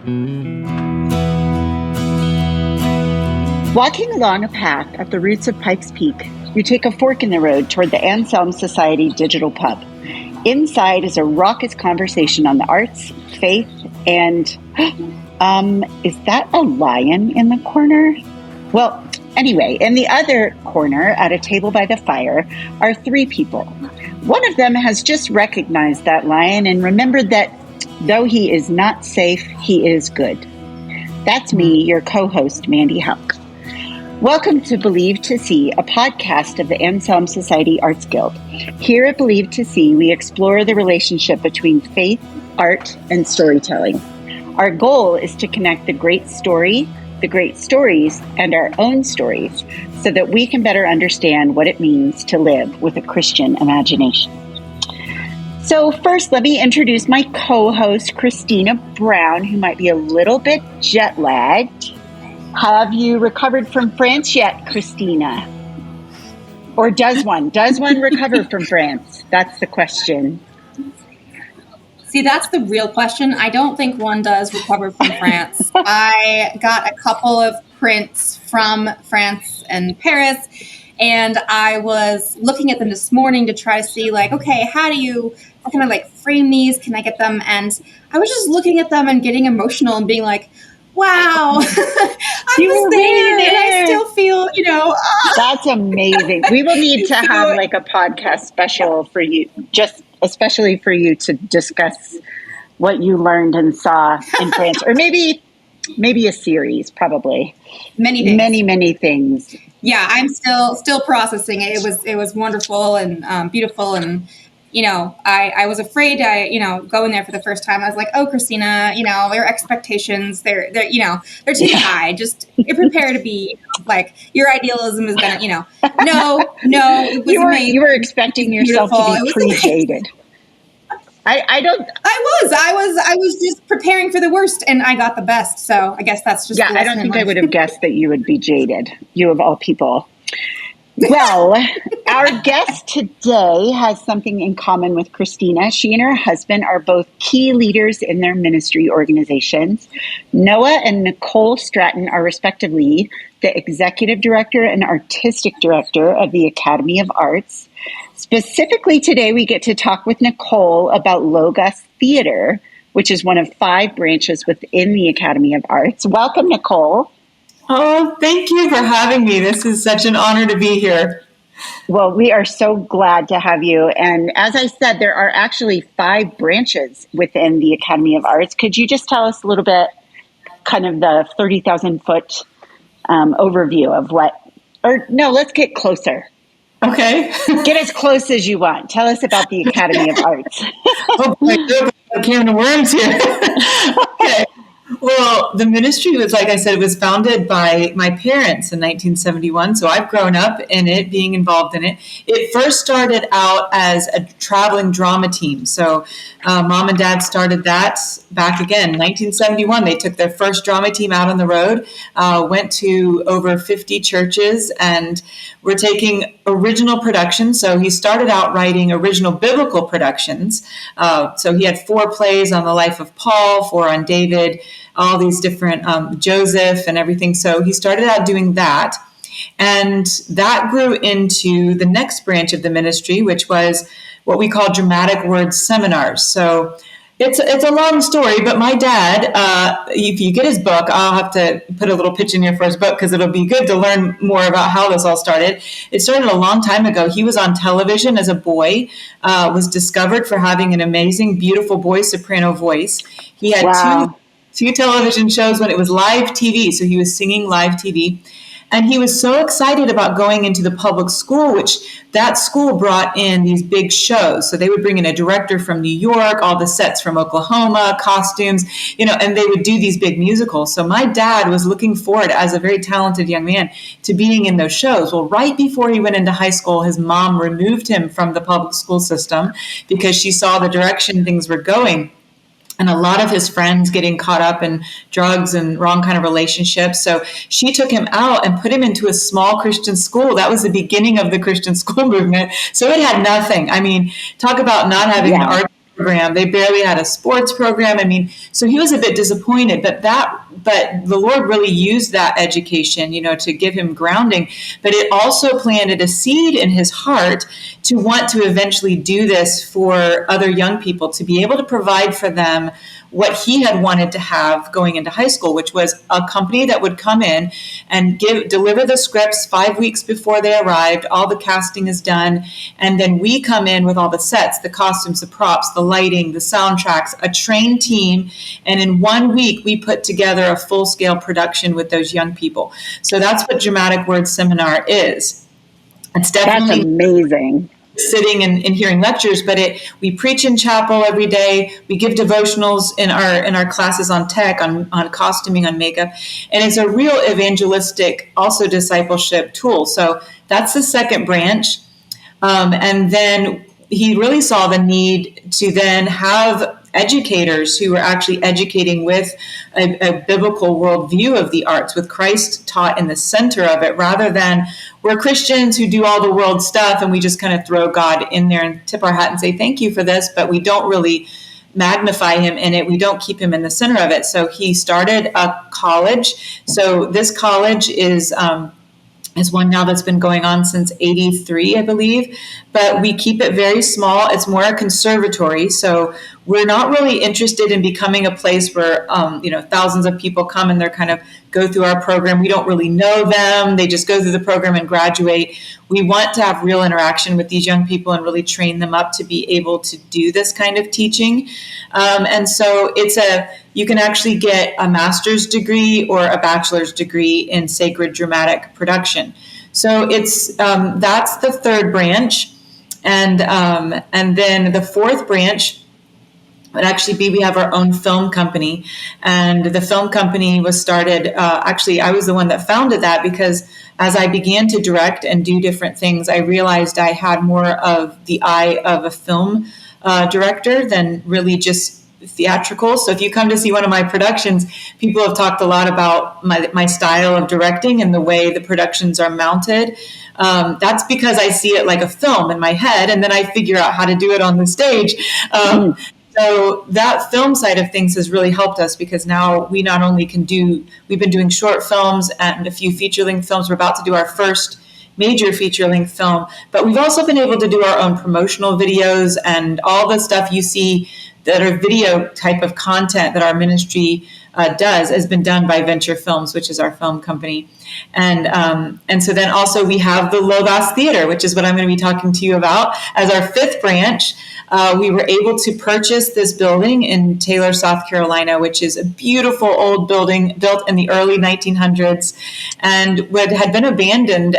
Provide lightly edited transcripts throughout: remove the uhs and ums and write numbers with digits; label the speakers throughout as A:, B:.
A: Walking along a path at the roots of Pikes Peak, you take a fork in the road toward the Anselm Society Digital Pub. Inside is a raucous conversation on the arts, faith, and, is that a lion in the corner? Well, anyway, in the other corner, at a table by the fire, are three people. One of them has just recognized that lion and remembered that though he is not safe, he is good. That's me, your co-host, Mandy Houck. Welcome to Believe to See, a podcast of the Anselm Society Arts Guild. Here at Believe to See, we explore the relationship between faith, art, and storytelling. Our goal is to connect the great story, the great stories, and our own stories so that we can better understand what it means to live with a Christian imagination. So first, let me introduce my co-host, Christina Brown, who might be a little bit jet-lagged. Have you recovered from France yet, Christina? Or does one recover from France? That's the question.
B: See, that's the real question. I don't think one does recover from France. I got a couple of prints from France and Paris, and I was looking at them this morning to try to see, okay, how can I frame these? Can I get them? And I was just looking at them and getting emotional and being like, wow, I was there and I still feel,
A: That's amazing. We will need to have a podcast special for you, just especially for you to discuss what you learned and saw in France, or maybe a series, probably.
B: Many
A: things.
B: Yeah, I'm still processing it. It was wonderful and beautiful, and I was afraid going there for the first time. I was like, oh, Christina, your expectations, they're too high. Just you're prepared to be your idealism is gonna, no, it was amazing.
A: You were expecting yourself to be pre-jaded. I
B: was just preparing for the worst, and I got the best. So I guess that's just
A: I don't think I would have guessed that you would be jaded. You of all people. Well, our guest today has something in common with Christina. She and her husband are both key leaders in their ministry organizations. Noah and Nicole Stratton are respectively the executive director and artistic director of the Academy of Arts. Specifically today, we get to talk with Nicole about Logos Theater, which is one of 5 branches within the Academy of Arts. Welcome, Nicole.
C: Oh, thank you for having me. This is such an honor to be here.
A: Well, we are so glad to have you. And as I said, there are actually 5 branches within the Academy of Arts. Could you just tell us a little bit, kind of the 30,000-foot overview of let's get closer.
C: Okay.
A: Get as close as you want. Tell us about the Academy of Arts.
C: Oh, boy, I can of worms here. Okay. Well, the ministry was, like I said, it was founded by my parents in 1971. So I've grown up in it, being involved in it. It first started out as a traveling drama team. So mom and dad started that back again, 1971. They took their first drama team out on the road, went to over 50 churches, and we're taking original productions. So he started out writing original biblical productions. So he had 4 plays on the life of Paul, 4 on David, all these different Joseph and everything. So he started out doing that. And that grew into the next branch of the ministry, which was what we call dramatic word seminars. So it's a long story, but my dad, if you get his book, I'll have to put a little pitch in here for his book because it'll be good to learn more about how this all started. It started a long time ago. He was on television as a boy, was discovered for having an amazing, beautiful voice, soprano voice. He had two television shows when it was live TV. So he was singing live TV. And he was so excited about going into the public school, which that school brought in these big shows. So they would bring in a director from New York, all the sets from Oklahoma, costumes, and they would do these big musicals. So my dad was looking forward, as a very talented young man, to being in those shows. Well, right before he went into high school, his mom removed him from the public school system because she saw the direction things were going. And a lot of his friends getting caught up in drugs and wrong kind of relationships. So she took him out and put him into a small Christian school. That was the beginning of the Christian school movement. So it had nothing. I mean, talk about not having an art program. They barely had a sports program. I mean, so he was a bit disappointed, but the Lord really used that education, to give him grounding. But it also planted a seed in his heart to want to eventually do this for other young people, to be able to provide for them what he had wanted to have going into high school, which was a company that would come in and deliver the scripts 5 weeks before they arrived. All the casting is done. And then we come in with all the sets, the costumes, the props, the lighting, the soundtracks, a trained team. And in 1 week, we put together a full-scale production with those young people. So that's what Dramatic Word Seminar is. It's definitely
A: That's amazing.
C: Sitting and hearing lectures, but we preach in chapel every day. We give devotionals in our classes on tech, on costuming, on makeup, and it's a real evangelistic, also discipleship tool. So that's the second branch. And then he really saw the need to then have educators who were actually educating with a biblical worldview of the arts, with Christ taught in the center of it, rather than we're Christians who do all the world stuff and we just kind of throw God in there and tip our hat and say thank you for this, but we don't really magnify him in it. We don't keep him in the center of it. So he started a college. So this college is one now that's been going on since 83, I believe. But we keep it very small. It's more a conservatory. So we're not really interested in becoming a place where, thousands of people come and they're kind of go through our program. We don't really know them. They just go through the program and graduate. We want to have real interaction with these young people and really train them up to be able to do this kind of teaching. And so you can actually get a master's degree or a bachelor's degree in sacred dramatic production. So that's the third branch. And then the fourth branch would actually be, we have our own film company. And the film company was started, actually, I was the one that founded that, because as I began to direct and do different things, I realized I had more of the eye of a film director than really just theatrical. So if you come to see one of my productions, people have talked a lot about my style of directing and the way the productions are mounted. That's because I see it like a film in my head, and then I figure out how to do it on the stage. So that film side of things has really helped us, because now we not only we've been doing short films and a few feature-length films. We're about to do our first major feature-length film, but we've also been able to do our own promotional videos, and all the stuff you see that are video type of content that our ministry does has been done by Venture Films, which is our film company. And so then also we have the Logos Theater, which is what I'm going to be talking to you about as our fifth branch. We were able to purchase this building in Taylor, South Carolina, which is a beautiful old building built in the early 1900s and had been abandoned.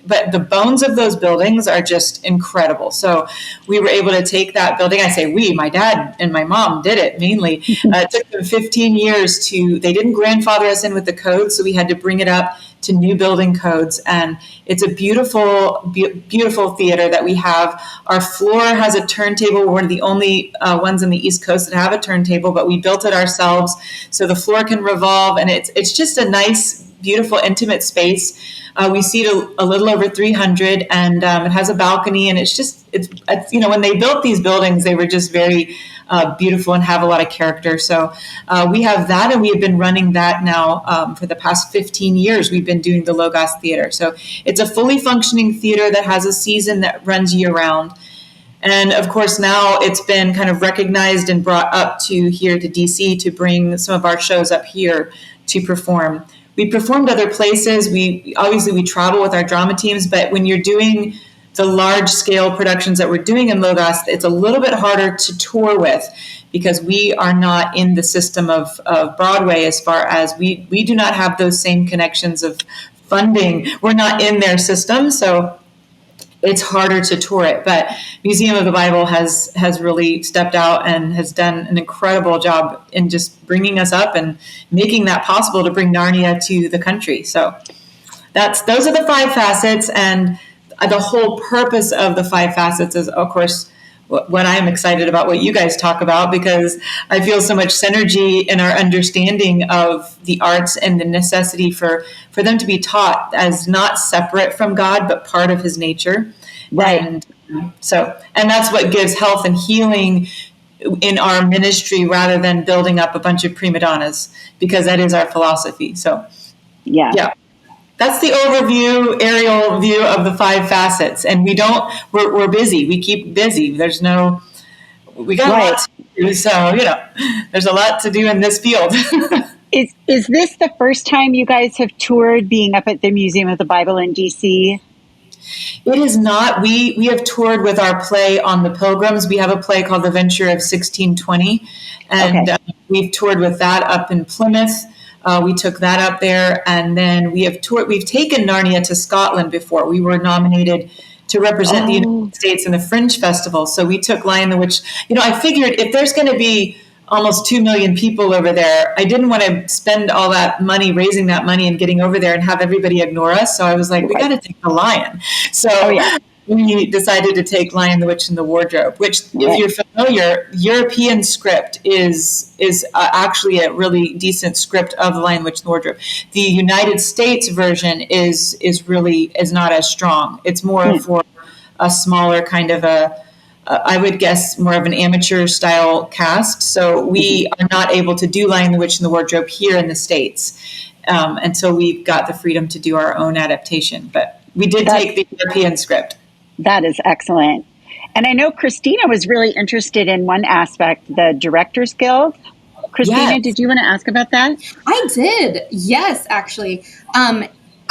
C: But the bones of those buildings are just incredible. So we were able to take that building. I say we, my dad and my mom did it mainly. It took them 15 years they didn't grandfather us in with the code, so we had to bring it up to new building codes. And it's a beautiful, beautiful theater that we have. Our floor has a turntable. We're one of the only ones on the East Coast that have a turntable, but we built it ourselves. So the floor can revolve, and it's just a nice, beautiful, intimate space. We seat a little over 300, and it has a balcony, and it's when they built these buildings, they were just very beautiful and have a lot of character. So we have that, and we have been running that now for the past 15 years. We've been doing the Logos Theater. So it's a fully functioning theater that has a season that runs year round. And of course, now it's been kind of recognized and brought up to here to DC to bring some of our shows up here to perform. We performed other places. We travel with our drama teams, but when you're doing the large scale productions that we're doing in Logos, it's a little bit harder to tour with, because we are not in the system of Broadway, as far as we do not have those same connections of funding. We're not in their system, so it's harder to tour it. But Museum of the Bible has really stepped out and has done an incredible job in just bringing us up and making that possible to bring Narnia to the country. So those are the 5 facets, and the whole purpose of the 5 facets is, of course, what I'm excited about, what you guys talk about, because I feel so much synergy in our understanding of the arts and the necessity for them to be taught as not separate from God, but part of his nature.
A: Right.
C: And that's what gives health and healing in our ministry rather than building up a bunch of prima donnas, because that is our philosophy. So, yeah. That's the overview, aerial view of the 5 facets. And we're busy. We keep busy. We got a lot to do. So, there's a lot to do in this field.
A: Is this the first time you guys have toured, being up at the Museum of the Bible in DC?
C: It is not. We have toured with our play on the Pilgrims. We have a play called The Venture of 1620, and we've toured with that up in Plymouth. We took that up there, and then we've taken Narnia to Scotland before. We were nominated to represent the United States in the Fringe Festival, so we took Lion the Witch. I figured if there's going to be almost 2 million people over there, I didn't want to spend all that money, raising that money and getting over there and have everybody ignore us. So I was like, we got to take the Lion. So we decided to take Lion, the Witch, and the Wardrobe, which, if you're familiar, European script is actually a really decent script of the Lion, the Witch, and the Wardrobe. The United States version is not as strong. It's more for a smaller kind of I would guess more of an amateur style cast. So we are not able to do Lion, the Witch, and the Wardrobe here in the States. And so we've got the freedom to do our own adaptation. But we did take the European script.
A: That is excellent. And I know Christina was really interested in one aspect, the Directors Guild. Christina, did you want to ask about that?
B: I did. Yes, actually.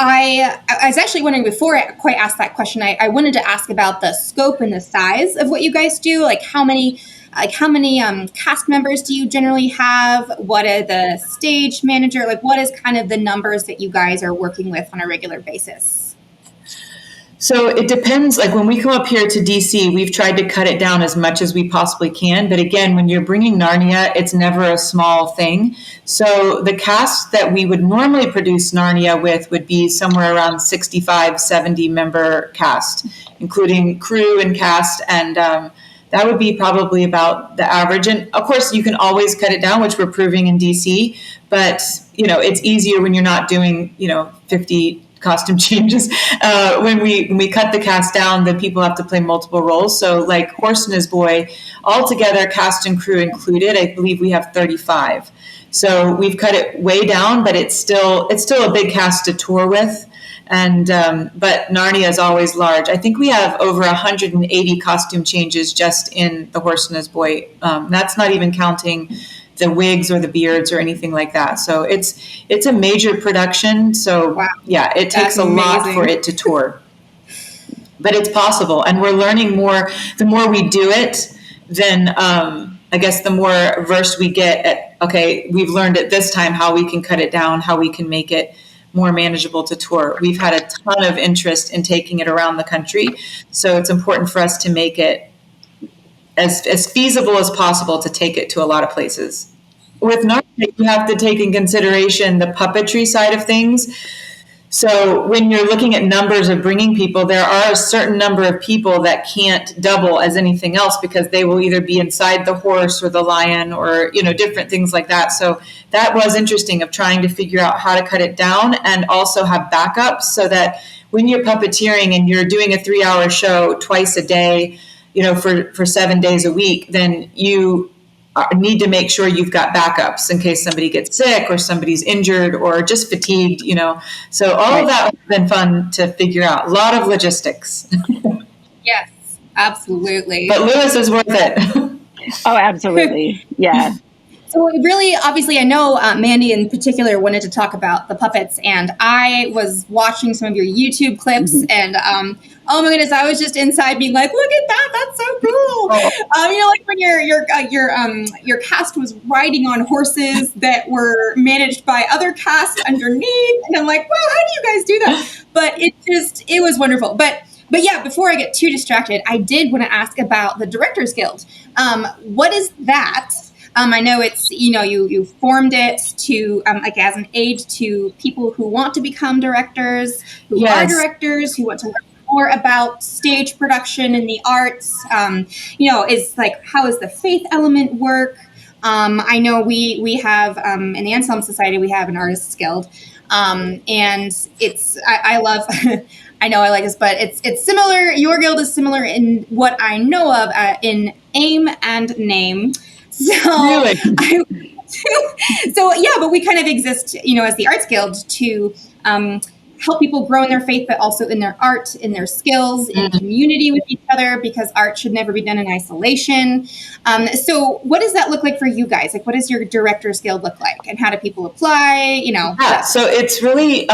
B: I was actually wondering, before I quite asked that question, I wanted to ask about the scope and the size of what you guys do. Like how many cast members do you generally have? What are the stage manager? Like what is kind of the numbers that you guys are working with on a regular basis?
C: So it depends. Like when we come up here to DC, we've tried to cut it down as much as we possibly can. But again, when you're bringing Narnia, it's never a small thing. So the cast that we would normally produce Narnia with would be somewhere around 65, 70 member cast, including crew and cast. And that would be probably about the average. And of course, you can always cut it down, which we're proving in DC. But, it's easier when you're not doing, 50 costume changes. When we cut the cast down, the people have to play multiple roles. So like Horse and His Boy, altogether, cast and crew included, I believe we have 35. So we've cut it way down, but it's still a big cast to tour with. And but Narnia is always large. I think we have over 180 costume changes just in the Horse and His Boy. That's not even counting the wigs or the beards or anything like that. So it's a major production. So it takes a lot for it to tour, but it's possible. And we're learning more. The more we do it, then I guess the more versed we get at, okay, we've learned at this time how we can cut it down, how we can make it more manageable to tour. We've had a ton of interest in taking it around the country. So it's important for us to make it as feasible as possible to take it to a lot of places. With Narnia, you have to take in consideration the puppetry side of things. So when you're looking at numbers of bringing people, there are a certain number of people that can't double as anything else because they will either be inside the horse or the lion or, different things like that. So that was interesting of trying to figure out how to cut it down and also have backups so that when you're puppeteering and you're doing a 3-hour show twice a day, for 7 days a week, then you need to make sure you've got backups in case somebody gets sick or somebody's injured or just fatigued, So all of that has been fun to figure out. A lot of logistics.
B: Yes, absolutely.
C: But Lewis is worth it.
A: Oh, absolutely. Yeah.
B: So really, obviously, I know Mandy in particular wanted to talk about the puppets, and I was watching some of your YouTube clips, and oh my goodness, I was just inside being like, "Look at that! That's so cool!" Like when your cast was riding on horses that were managed by other cast underneath, and I'm like, "Wow, how do you guys do that?" But it was wonderful. But yeah, before I get too distracted, I did want to ask about the Directors Guild. What is that? I know it's, you formed it to, as an aid to people who want to become directors, who are directors, who want to learn more about stage production and the arts. Is like, how does the faith element work? I know we have, in the Anselm Society, we have an Artists Guild. And I love, I know I like this, but it's similar. Your guild is similar in what I know of in aim and name. So,
C: Really?
B: So yeah, but we kind of exist, as the Arts Guild to help people grow in their faith, but also in their art, in their skills, in community with each other, because art should never be done in isolation. So what does that look like for you guys? Like, what does your Directors Guild look like, and how do people apply?
C: Yeah, so it's really,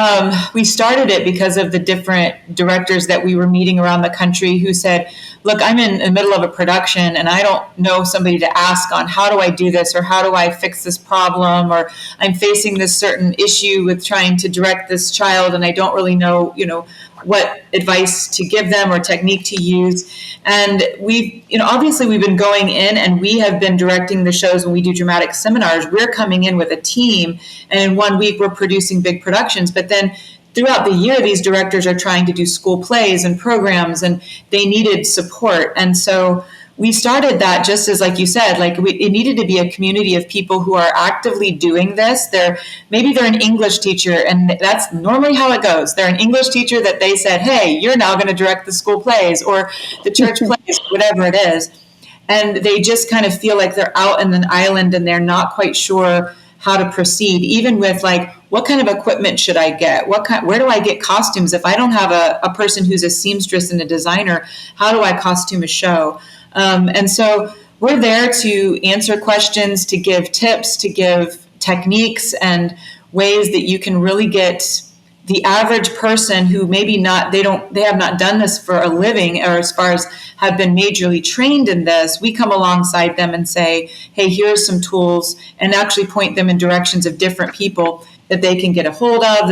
C: we started it because of the different directors that we were meeting around the country who said, look, I'm in the middle of a production and I don't know somebody to ask on how do I do this, or how do I fix this problem, or I'm facing this certain issue with trying to direct this child and I don't really know, what advice to give them or technique to use. And we've, obviously we've been going in and we have been directing the shows when we do dramatic seminars. We're coming in with a team, and in 1 week we're producing big productions. But then throughout the year, these directors are trying to do school plays and programs, and they needed support. And so we started that just as, like you said, it needed to be a community of people who are actively doing this. Maybe they're an English teacher, and that's normally how it goes. They're an English teacher that they said, hey, you're now going to direct the school plays or the church plays, whatever it is. And they just kind of feel like they're out in an island and they're not quite sure how to proceed, even with what kind of equipment should I get? Where do I get costumes? If I don't have a person who's a seamstress and a designer, how do I costume a show? And so we're there to answer questions, to give tips, to give techniques and ways that you can really get the average person who maybe they have not done this for a living, or as far as have been majorly trained in this. We come alongside them and say, hey, here's some tools, and actually point them in directions of different people that they can get a hold of,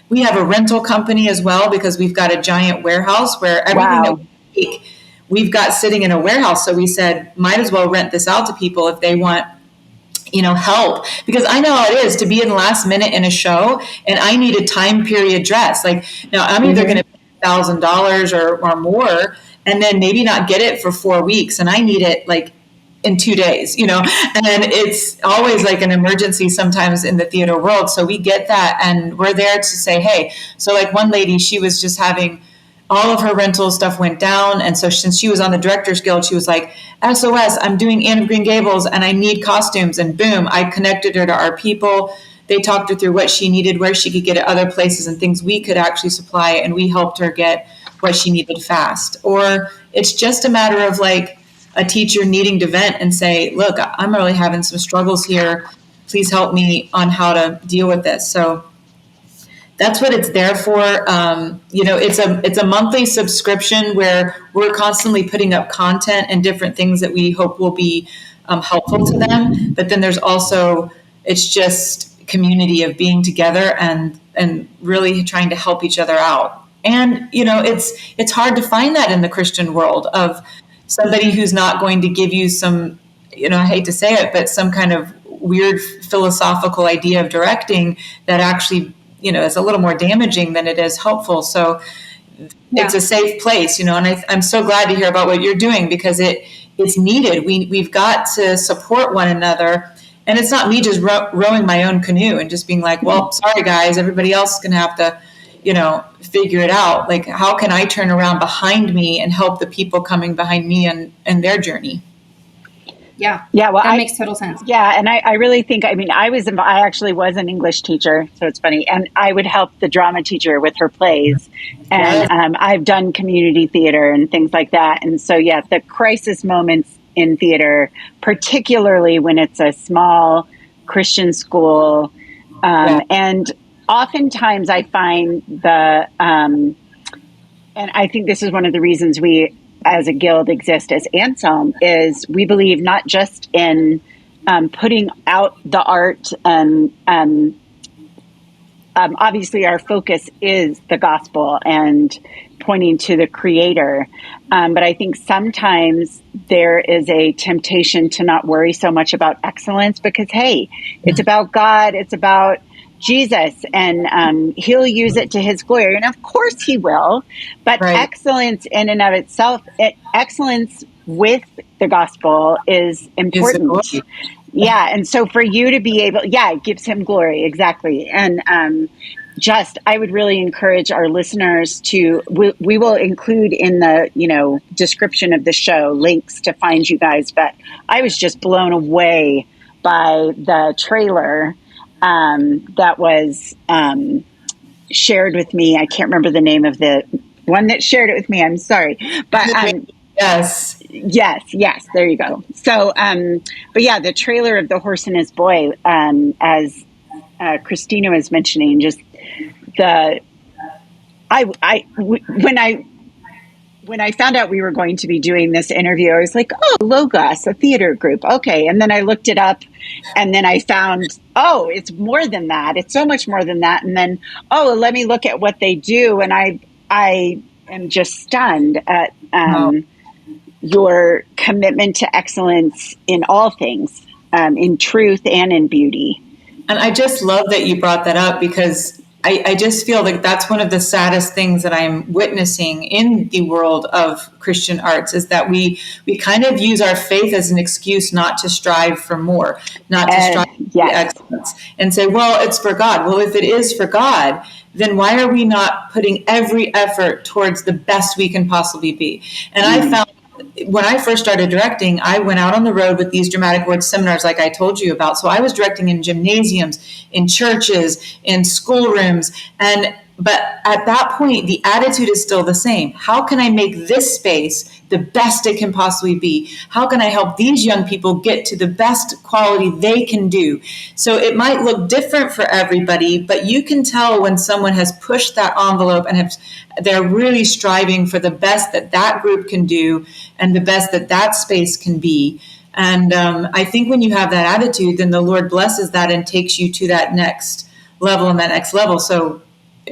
C: we have a rental company as well, because we've got a giant warehouse where everything that we make, we've got sitting in a warehouse. So we said, might as well rent this out to people if they want, help, because I know how it is to be in the last minute in a show and I need a time period dress. Now I'm either going to pay $1,000 or more, and then maybe not get it for 4 weeks, and I need it in 2 days, and it's always like an emergency sometimes in the theater world. So we get that, and we're there to say, hey, so one lady, she was just having all of her rental stuff went down. And so since she was on the Directors Guild, she was like, SOS, I'm doing Anne of Green Gables and I need costumes. And boom, I connected her to our people. They talked her through what she needed, where she could get at other places, and things we could actually supply. And we helped her get what she needed fast. Or it's just a matter of a teacher needing to vent and say, look, I'm really having some struggles here. Please help me on how to deal with this. So that's what it's there for. It's a monthly subscription where we're constantly putting up content and different things that we hope will be helpful to them. But then there's also, it's just community of being together and really trying to help each other out. And, it's hard to find that in the Christian world, of somebody who's not going to give you some, I hate to say it, but some kind of weird philosophical idea of directing that actually is a little more damaging than it is helpful. So it's a safe place, and I'm so glad to hear about what you're doing, because it's needed. We've got to support one another. And it's not me just rowing my own canoe and just being like, well, sorry guys, everybody else is going to have to, figure it out. How can I turn around behind me and help the people coming behind me and their journey?
B: Yeah.
A: Well,
B: that makes total sense.
A: Yeah. And I really think, I actually was an English teacher, so it's funny. And I would help the drama teacher with her plays. And I've done community theater and things like that. And so, the crisis moments in theater, particularly when it's a small Christian school. And oftentimes I find and I think this is one of the reasons we, as a guild, exist as Anselm, is we believe not just in putting out the art, and obviously our focus is the gospel and pointing to the Creator, but I think sometimes there is a temptation to not worry so much about excellence, because hey, it's about God, it's about Jesus, and he'll use it to his glory. And of course he will, but excellence in and of itself, excellence with the gospel is important. Yeah. And so for you to be able, yeah, it gives him glory. Exactly. And I would really encourage our listeners to, we will include in the, description of the show links to find you guys. But I was just blown away by the trailer that was shared with me. I can't remember the name of the one that shared it with me. I'm sorry. But
C: yes.
A: Yes. There you go. So, but yeah, the trailer of The Horse and His Boy, as Christina was mentioning, just when I found out we were going to be doing this interview, I was like, oh, Logos, a theater group. Okay. And then I looked it up and then I found, oh, it's more than that. It's so much more than that. And then, oh, let me look at what they do. And I am just stunned at your commitment to excellence in all things, in truth and in beauty.
C: And I just love that you brought that up, because I just feel like that's one of the saddest things that I'm witnessing in the world of Christian arts, is that we kind of use our faith as an excuse not to strive for more, not to strive for excellence, and say, well, it's for God. Well, if it is for God, then why are we not putting every effort towards the best we can possibly be? And I found, when I first started directing, I went out on the road with these dramatic word seminars like I told you about. So I was directing in gymnasiums, in churches, in schoolrooms. But at that point, the attitude is still the same. How can I make this space the best it can possibly be? How can I help these young people get to the best quality they can do? So it might look different for everybody, but you can tell when someone has pushed that envelope and they're really striving for the best that group can do and the best that space can be. And I think when you have that attitude, then the Lord blesses that and takes you to that next level and that next level. So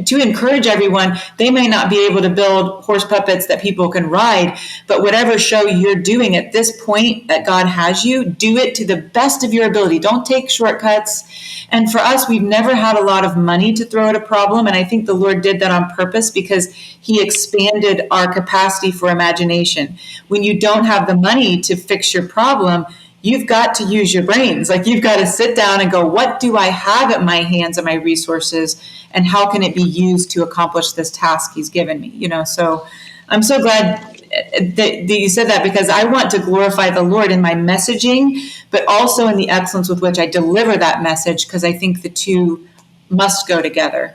C: to encourage everyone, they may not be able to build horse puppets that people can ride, but whatever show you're doing at this point that God has you, do it to the best of your ability. Don't take shortcuts. And for us, we've never had a lot of money to throw at a problem. And I think the Lord did that on purpose, because he expanded our capacity for imagination. When you don't have the money to fix your problem, you've got to use your brains. Like, you've got to sit down and go, what do I have at my hands and my resources, and how can it be used to accomplish this task he's given me? So I'm so glad that you said that, because I want to glorify the Lord in my messaging, but also in the excellence with which I deliver that message, because I think the two must go together.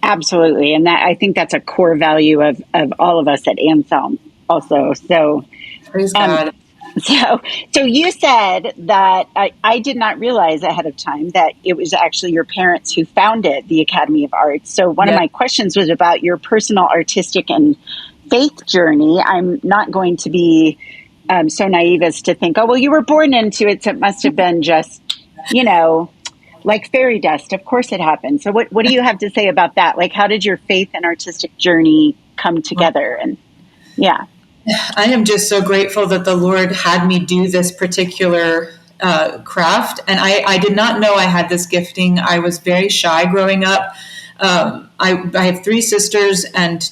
A: Absolutely. And I think that's a core value of all of us at Anselm also. So
C: praise God.
A: So you said that I did not realize ahead of time that it was actually your parents who founded the Academy of Arts. So one of my questions was about your personal artistic and faith journey. I'm not going to be so naive as to think, oh, well, you were born into it, so it must have been just, like fairy dust. Of course it happened. So what do you have to say about that? Like, how did your faith and artistic journey come together? And
C: I am just so grateful that the Lord had me do this particular craft. And I did not know I had this gifting. I was very shy growing up. I have three sisters, and,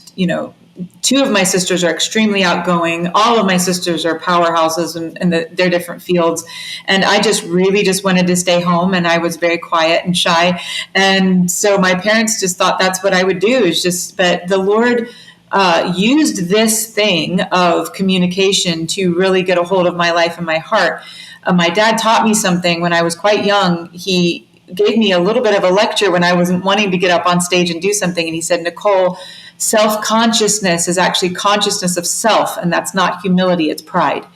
C: two of my sisters are extremely outgoing. All of my sisters are powerhouses in their different fields. And I just really wanted to stay home, and I was very quiet and shy. And so my parents just thought that's what I would do, but the Lord used this thing of communication to really get a hold of my life and my heart. My dad taught me something when I was quite young. He gave me a little bit of a lecture when I wasn't wanting to get up on stage and do something. And he said, Nicole, self-consciousness is actually consciousness of self, and that's not humility, it's pride.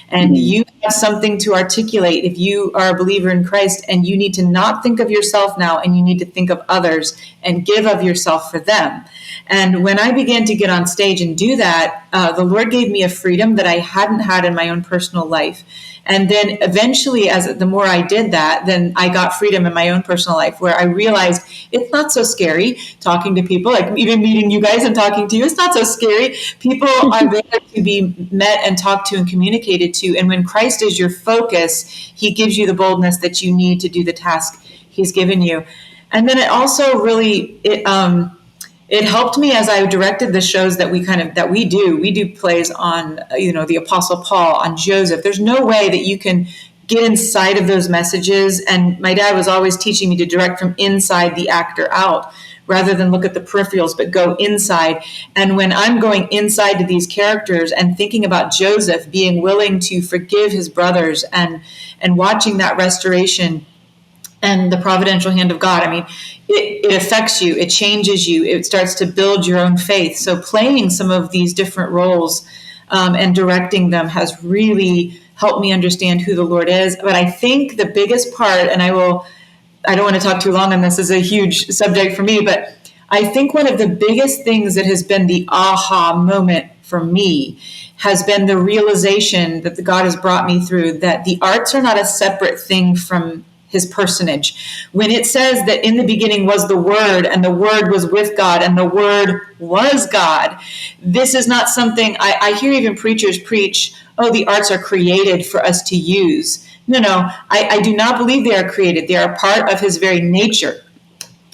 C: And you have something to articulate if you are a believer in Christ, and you need to not think of yourself now, and you need to think of others and give of yourself for them. And when I began to get on stage and do that, the Lord gave me a freedom that I hadn't had in my own personal life. And then eventually, the more I did that, then I got freedom in my own personal life, where I realized it's not so scary talking to people, like even meeting you guys and talking to you. It's not so scary. People are there to be met and talked to and communicated to. And when Christ is your focus, he gives you the boldness that you need to do the task he's given you. And then it also really, it helped me as I directed the shows that we do. We do plays on, the Apostle Paul, on Joseph. There's no way that you can get inside of those messages. And my dad was always teaching me to direct from inside the actor out, rather than look at the peripherals, but go inside. And when I'm going inside to these characters and thinking about Joseph being willing to forgive his brothers and watching that restoration and the providential hand of God, I mean, it affects you, it changes you, it starts to build your own faith. So playing some of these different roles and directing them has really helped me understand who the Lord is. But I think the biggest part, and I don't want to talk too long on this, is a huge subject for me, but I think one of the biggest things that has been the aha moment for me has been the realization that God has brought me through, that the arts are not a separate thing from his personage. When it says that in the beginning was the Word, and the Word was with God, and the Word was God, this is not something I hear even preachers preach, oh, the arts are created for us to use. No, I do not believe they are created. They are part of his very nature.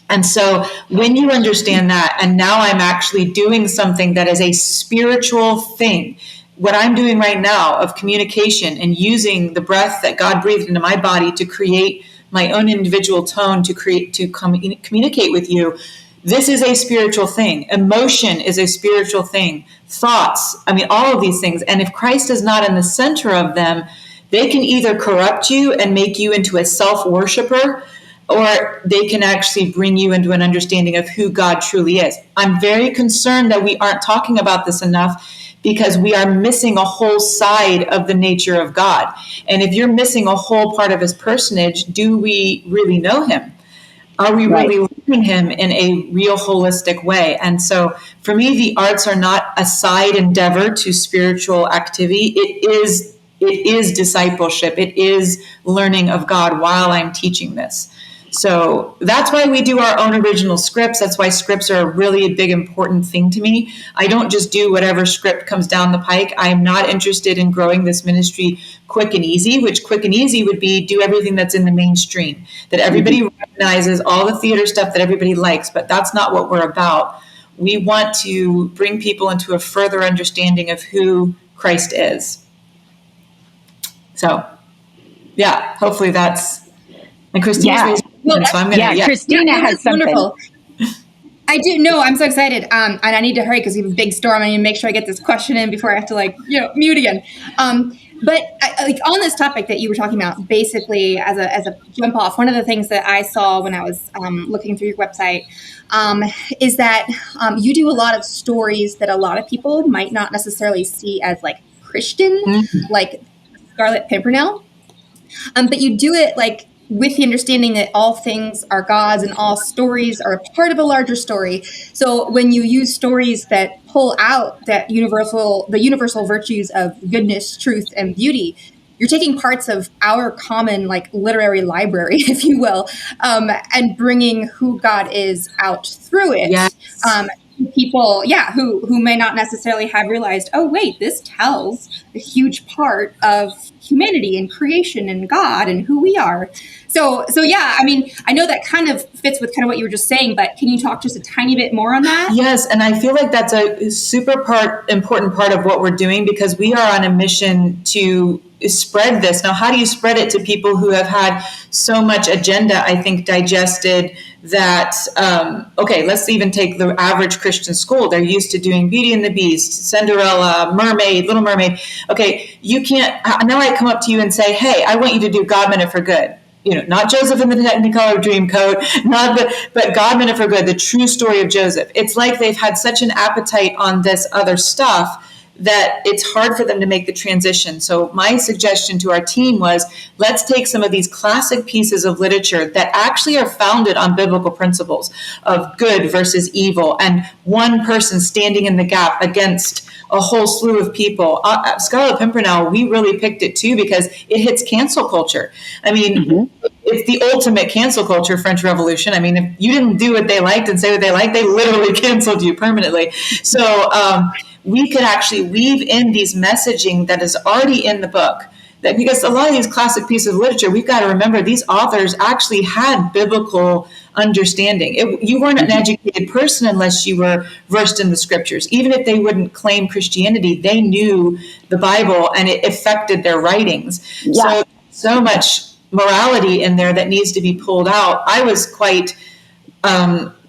C: And so when you understand that, and now I'm actually doing something that is a spiritual thing, what I'm doing right now of communication and using the breath that God breathed into my body to create my own individual tone to communicate with you, this is a spiritual thing. Emotion is a spiritual thing. Thoughts, I mean, all of these things. And if Christ is not in the center of them, they can either corrupt you and make you into a self-worshiper, or they can actually bring you into an understanding of who God truly is. I'm very concerned that we aren't talking about this enough, because we are missing a whole side of the nature of God. And if you're missing a whole part of his personage, do we really know him? Are we really learning him in a real holistic way? And so for me, the arts are not a side endeavor to spiritual activity. It is discipleship. It is learning of God while I'm teaching this. So that's why we do our own original scripts. That's why scripts are a really big, important thing to me. I don't just do whatever script comes down the pike. I'm not interested in growing this ministry quick and easy, which quick and easy would be do everything that's in the mainstream, that everybody recognizes, all the theater stuff that everybody likes, but that's not what we're about. We want to bring people into a further understanding of who Christ is. So, yeah, hopefully that's... And Christina's raised so I'm gonna,
A: Christina has something. Wonderful.
B: I do. No, I'm so excited. And I need to hurry because we have a big storm. I need to make sure I get this question in before I have to mute again. But on this topic that you were talking about, basically as a jump off, one of the things that I saw when I was looking through your website is that you do a lot of stories that a lot of people might not necessarily see as like Christian, like Scarlet Pimpernel. But you do it with the understanding that all things are God's and all stories are a part of a larger story. So when you use stories that pull out the universal virtues of goodness, truth, and beauty, you're taking parts of our common literary library, if you will, and bringing who God is out through it.
C: Yes.
B: People, who may not necessarily have realized, oh, wait, this tells a huge part of humanity and creation and God and who we are. So yeah, I mean, I know that kind of fits with kind of what you were just saying, but can you talk just a tiny bit more on that?
C: Yes, and I feel like that's a super important part of what we're doing, because we are on a mission to spread this. Now, how do you spread it to people who have had so much agenda, I think, digested that, let's even take the average Christian school. They're used to doing Beauty and the Beast, Cinderella, Mermaid, Little Mermaid. Okay, you can't, now I come up to you and say, hey, I want you to do God Meant It for Good. Not Joseph in the Technicolor Dreamcoat, but God Meant It for Good, the true story of Joseph. It's like they've had such an appetite on this other stuff that it's hard for them to make the transition. So my suggestion to our team was, let's take some of these classic pieces of literature that actually are founded on biblical principles of good versus evil, and one person standing in the gap against a whole slew of people. Scarlet Pimpernel, we really picked it too because it hits cancel culture. I mean, it's the ultimate cancel culture, French Revolution. I mean, if you didn't do what they liked and say what they liked, they literally canceled you permanently. So we could actually weave in these messaging that is already in the book. That, because a lot of these classic pieces of literature, we've got to remember these authors actually had biblical understanding. You weren't an educated person unless you were versed in the scriptures. Even if they wouldn't claim Christianity, they knew the Bible and it affected their writings. Yeah. So so much morality in there that needs to be pulled out. I was quite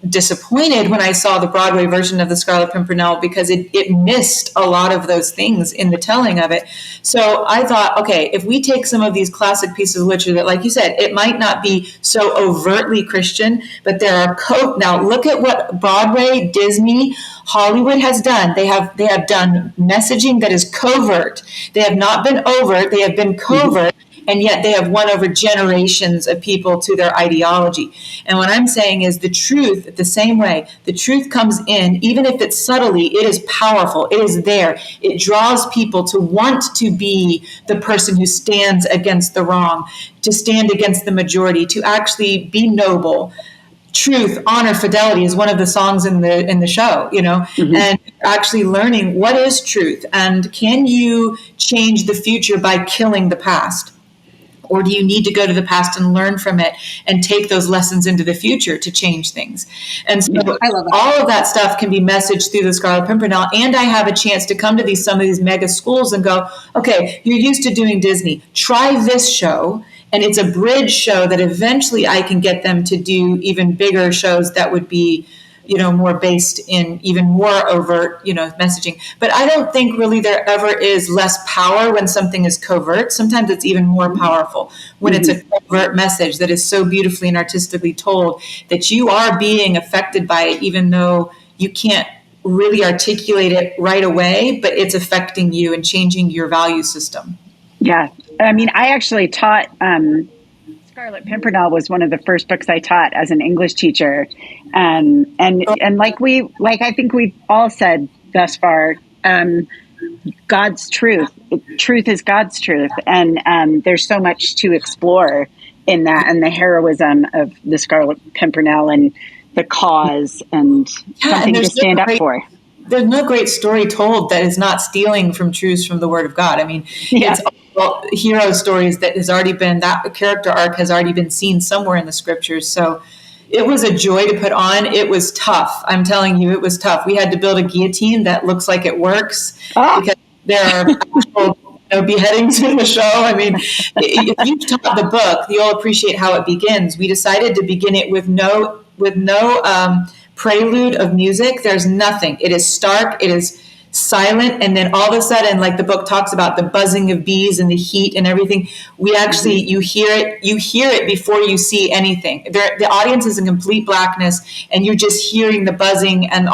C: disappointed when I saw the Broadway version of The Scarlet Pimpernel, because it missed a lot of those things in the telling of it. So I thought, okay, if we take some of these classic pieces of literature that, like you said, it might not be so overtly Christian, but there are now look at what Broadway, Disney, Hollywood has done. They have done messaging that is covert. They have not been overt. They have been covert. And yet they have won over generations of people to their ideology. And what I'm saying is the truth, the same way, the truth comes in, even if it's subtly, it is powerful. It is there. It draws people to want to be the person who stands against the wrong, to stand against the majority, to actually be noble. Truth, honor, fidelity is one of the songs in the show, and actually learning what is truth, and can you change the future by killing the past? Or do you need to go to the past and learn from it and take those lessons into the future to change things? And so all of that stuff can be messaged through the Scarlet Pimpernel. And I have a chance to come to some of these mega schools and go, okay, you're used to doing Disney. Try this show. And it's a bridge show that eventually I can get them to do even bigger shows that would be, more based in even more overt, messaging. But I don't think really there ever is less power when something is covert. Sometimes it's even more powerful when it's a covert message that is so beautifully and artistically told that you are being affected by it, even though you can't really articulate it right away, but it's affecting you and changing your value system.
A: Yeah. I mean, I actually taught, Scarlet Pimpernel was one of the first books I taught as an English teacher. And I think we've all said thus far, God's truth is God's truth. And there's so much to explore in that, and the heroism of the Scarlet Pimpernel and the cause and something to stand up for.
C: There's no great story told that is not stealing from truths from the Word of God. I mean, it's all hero stories that character arc has already been seen somewhere in the scriptures. So it was a joy to put on. It was tough. I'm telling you, it was tough. We had to build a guillotine that looks like it works because there are actual beheadings in the show. I mean, if you've taught the book, you'll appreciate how it begins. We decided to begin it with no prelude of music. There's nothing. It is stark. It is silent. And then all of a sudden, like the book talks about the buzzing of bees and the heat and everything, we actually, you hear it before you see anything. The audience is in complete blackness and you're just hearing the buzzing and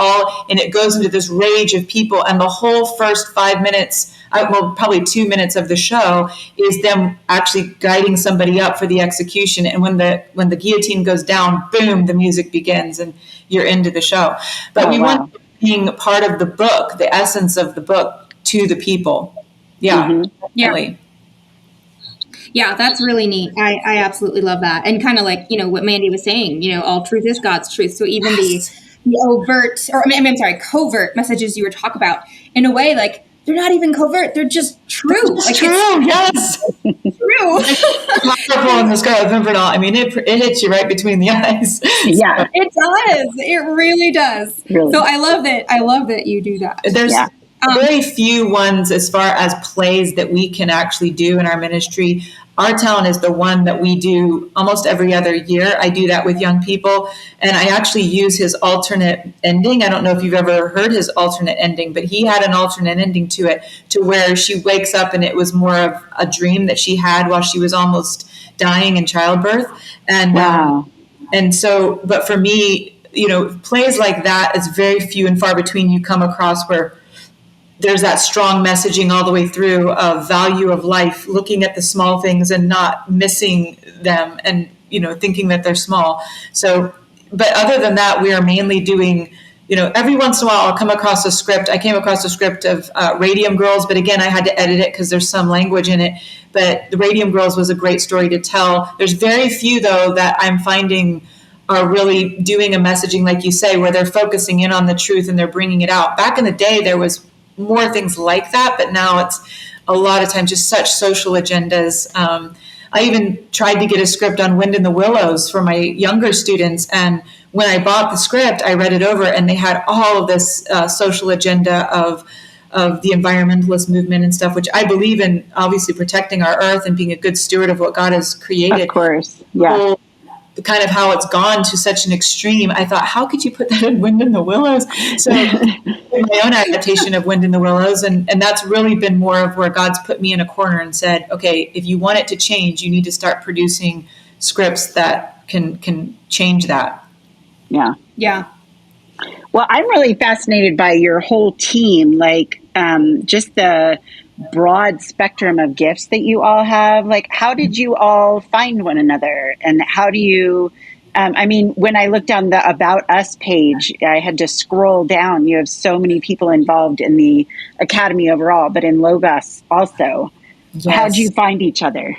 C: it goes into this rage of people. And the whole first 5 minutes, probably 2 minutes of the show is them actually guiding somebody up for the execution. And when the guillotine goes down, boom, the music begins and you're into the show. But want being part of the book, the essence of the book to the people. Yeah. Definitely.
B: Yeah, that's really neat. I absolutely love that. And kind of like, what Mandy was saying, all truth is God's truth. So even the covert messages you were talking about, in a way, like, they're not even covert. They're just true.
C: It's true. Yes.
B: True.
C: Powerful in the Scarlet Pimpernel. I mean, it hits you right between the eyes.
A: Yeah.
B: It does. It really does. Really. So I love that you do that.
C: There's very few ones as far as plays that we can actually do in our ministry. Our Town is the one that we do almost every other year. I do that with young people, and I actually use his alternate ending. I don't know if you've ever heard his alternate ending, but he had an alternate ending to it, to where she wakes up and it was more of a dream that she had while she was almost dying in childbirth. And and so, but for me, plays like that is very few and far between you come across where there's that strong messaging all the way through of value of life, looking at the small things and not missing them and, thinking that they're small. So, but other than that, we are mainly doing, every once in a while I'll come across a script. I came across a script of Radium Girls, but again, I had to edit it because there's some language in it. But the Radium Girls was a great story to tell. There's very few, though, that I'm finding are really doing a messaging, like you say, where they're focusing in on the truth and they're bringing it out. Back in the day, there was more things like that, but now it's a lot of times just such social agendas. I even tried to get a script on Wind in the Willows for my younger students, and when I bought the script, I read it over, and they had all of this social agenda of the environmentalist movement and stuff, which I believe in, obviously protecting our earth and being a good steward of what God has created.
A: Of course, yeah.
C: Kind of how it's gone to such an extreme. I thought, how could you put that in Wind in the Willows? So my own adaptation of Wind in the Willows, and that's really been more of where God's put me in a corner and said, okay, if you want it to change, you need to start producing scripts that can change that.
A: Yeah.
B: Yeah.
A: Well, I'm really fascinated by your whole team, like just the broad spectrum of gifts that you all have. Like, how did you all find one another? And how do you, I mean, when I looked down the About Us page, I had to scroll down. You have so many people involved in the Academy overall, but in Logos also.
C: Yes.
A: How did you find each other?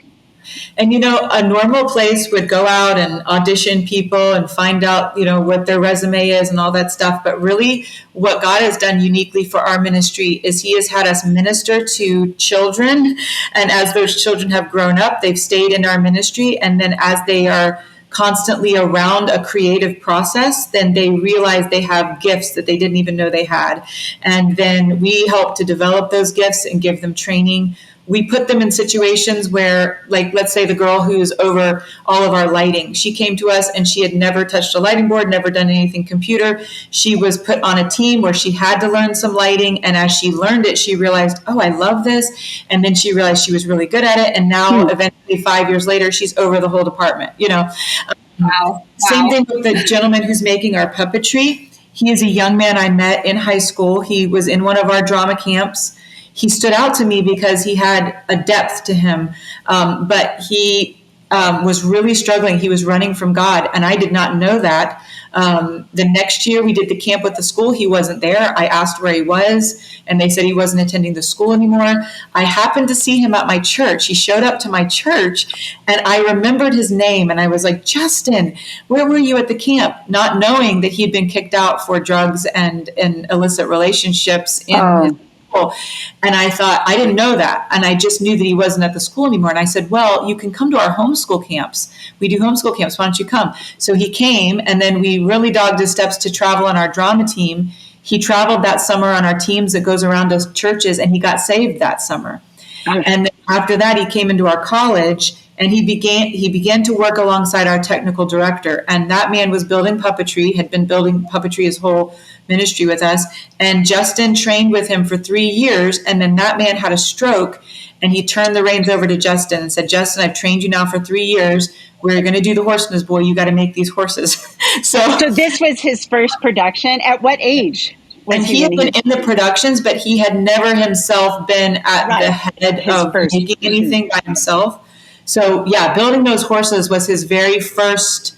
C: And, a normal place would go out and audition people and find out, what their resume is and all that stuff. But really what God has done uniquely for our ministry is he has had us minister to children. And as those children have grown up, they've stayed in our ministry. And then as they are constantly around a creative process, then they realize they have gifts that they didn't even know they had. And then we help to develop those gifts and give them training. We put them in situations where, like, let's say the girl who's over all of our lighting, she came to us and she had never touched a lighting board, never done anything computer. She was put on a team where she had to learn some lighting. And as she learned it, she realized, oh, I love this. And then she realized she was really good at it. And now eventually 5 years later, she's over the whole department,
B: Wow.
C: Same thing with the gentleman who's making our puppetry. He is a young man I met in high school. He was in one of our drama camps. He stood out to me because he had a depth to him, but he was really struggling. He was running from God, and I did not know that. The next year we did the camp with the school. He wasn't there. I asked where he was, and they said he wasn't attending the school anymore. I happened to see him at my church. He showed up to my church, and I remembered his name, and I was like, Justin, where were you at the camp? Not knowing that he'd been kicked out for drugs and illicit relationships in his school. And I thought, I didn't know that. And I just knew that he wasn't at the school anymore. And I said, well, you can come to our homeschool camps. We do homeschool camps. Why don't you come? So he came, and then we really dogged his steps to travel on our drama team. He traveled that summer on our teams that goes around to churches, and he got saved that summer. And then after that, he came into our college, and he began to work alongside our technical director. And that man was building puppetry, had been building puppetry his whole ministry with us. And Justin trained with him for 3 years. And then that man had a stroke, and he turned the reins over to Justin and said, Justin, I've trained you now for 3 years. We're going to do the Horseman's Boy. You got to make these horses. So
A: this was his first production. At what age?
C: And he had been in the productions, but he had never himself been at the head of making anything by himself. So, yeah, building those horses was his very first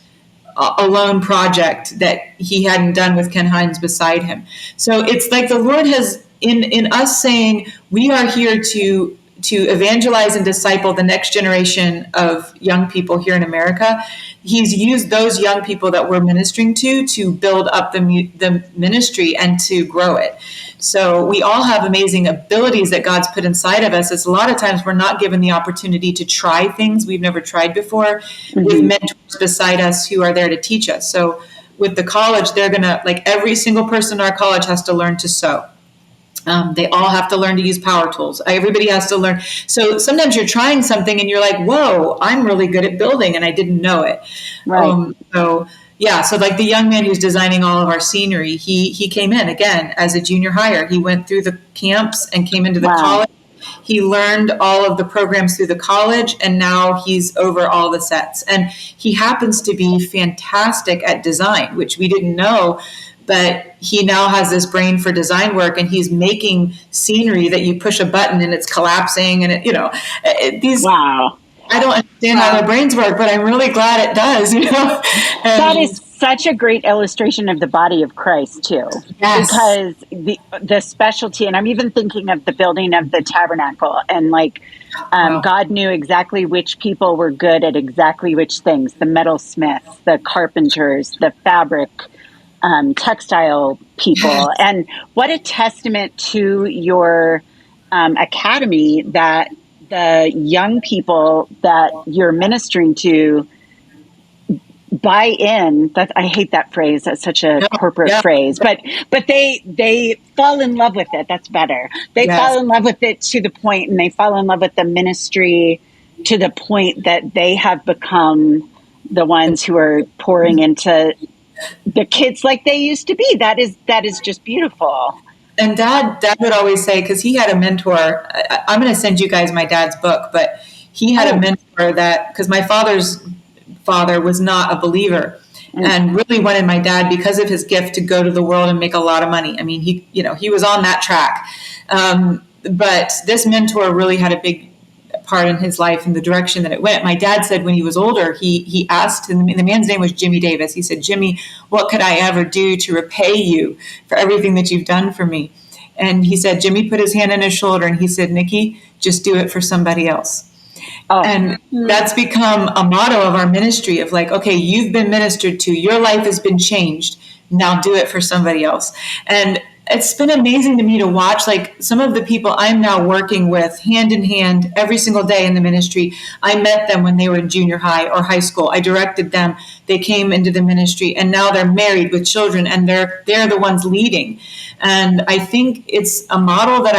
C: alone project that he hadn't done with Ken Hines beside him. So it's like the Lord has, in us saying, we are here to evangelize and disciple the next generation of young people here in America. He's used those young people that we're ministering to build up the ministry and to grow it. So we all have amazing abilities that God's put inside of us. It's a lot of times we're not given the opportunity to try things we've never tried before with mentors beside us who are there to teach us. So with the college, they're going to, like, every single person in our college has to learn to sew. They all have to learn to use power tools. Everybody has to learn. So sometimes you're trying something and you're like, whoa, I'm really good at building, and I didn't know it.
A: Right.
C: So like the young man who's designing all of our scenery, he came in again as a junior hire. He went through the camps and came into the college. He learned all of the programs through the college, and now he's over all the sets. And he happens to be fantastic at design, which we didn't know. But he now has this brain for design work, and he's making scenery that you push a button and it's collapsing, and
A: Wow.
C: I don't understand how their brains work, but I'm really glad it does.
A: That is such a great illustration of the body of Christ too.
C: Yes.
A: Because the specialty, and I'm even thinking of the building of the tabernacle, and God knew exactly which people were good at exactly which things: the metalsmiths, the carpenters, the fabric textile people. And what a testament to your academy that the young people that you're ministering to buy in. That I hate that phrase. That's such a corporate phrase. But they fall in love with it. That's better. They fall in love with it to the point, and they fall in love with the ministry to the point that they have become the ones who are pouring into the kids like they used to be. That is just beautiful.
C: And dad would always say, because he had a mentor, I'm going to send you guys my dad's book, but he had a mentor that, because my father's father was not a believer and really wanted my dad, because of his gift, to go to the world and make a lot of money. I mean, he was on that track. But this mentor really had a big part in his life and the direction that it went. My dad said when he was older, he asked, and the man's name was Jimmy Davis. He said, "Jimmy, what could I ever do to repay you for everything that you've done for me?" And he said, Jimmy put his hand on his shoulder and he said, "Nikki, just do it for somebody else." And that's become a motto of our ministry of like, okay, you've been ministered to, your life has been changed. Now do it for somebody else. And it's been amazing to me to watch, like, some of the people I'm now working with hand in hand every single day in the ministry. I met them when they were in junior high or high school. I directed them. They came into the ministry and now they're married with children and they're the ones leading. And I think it's a model that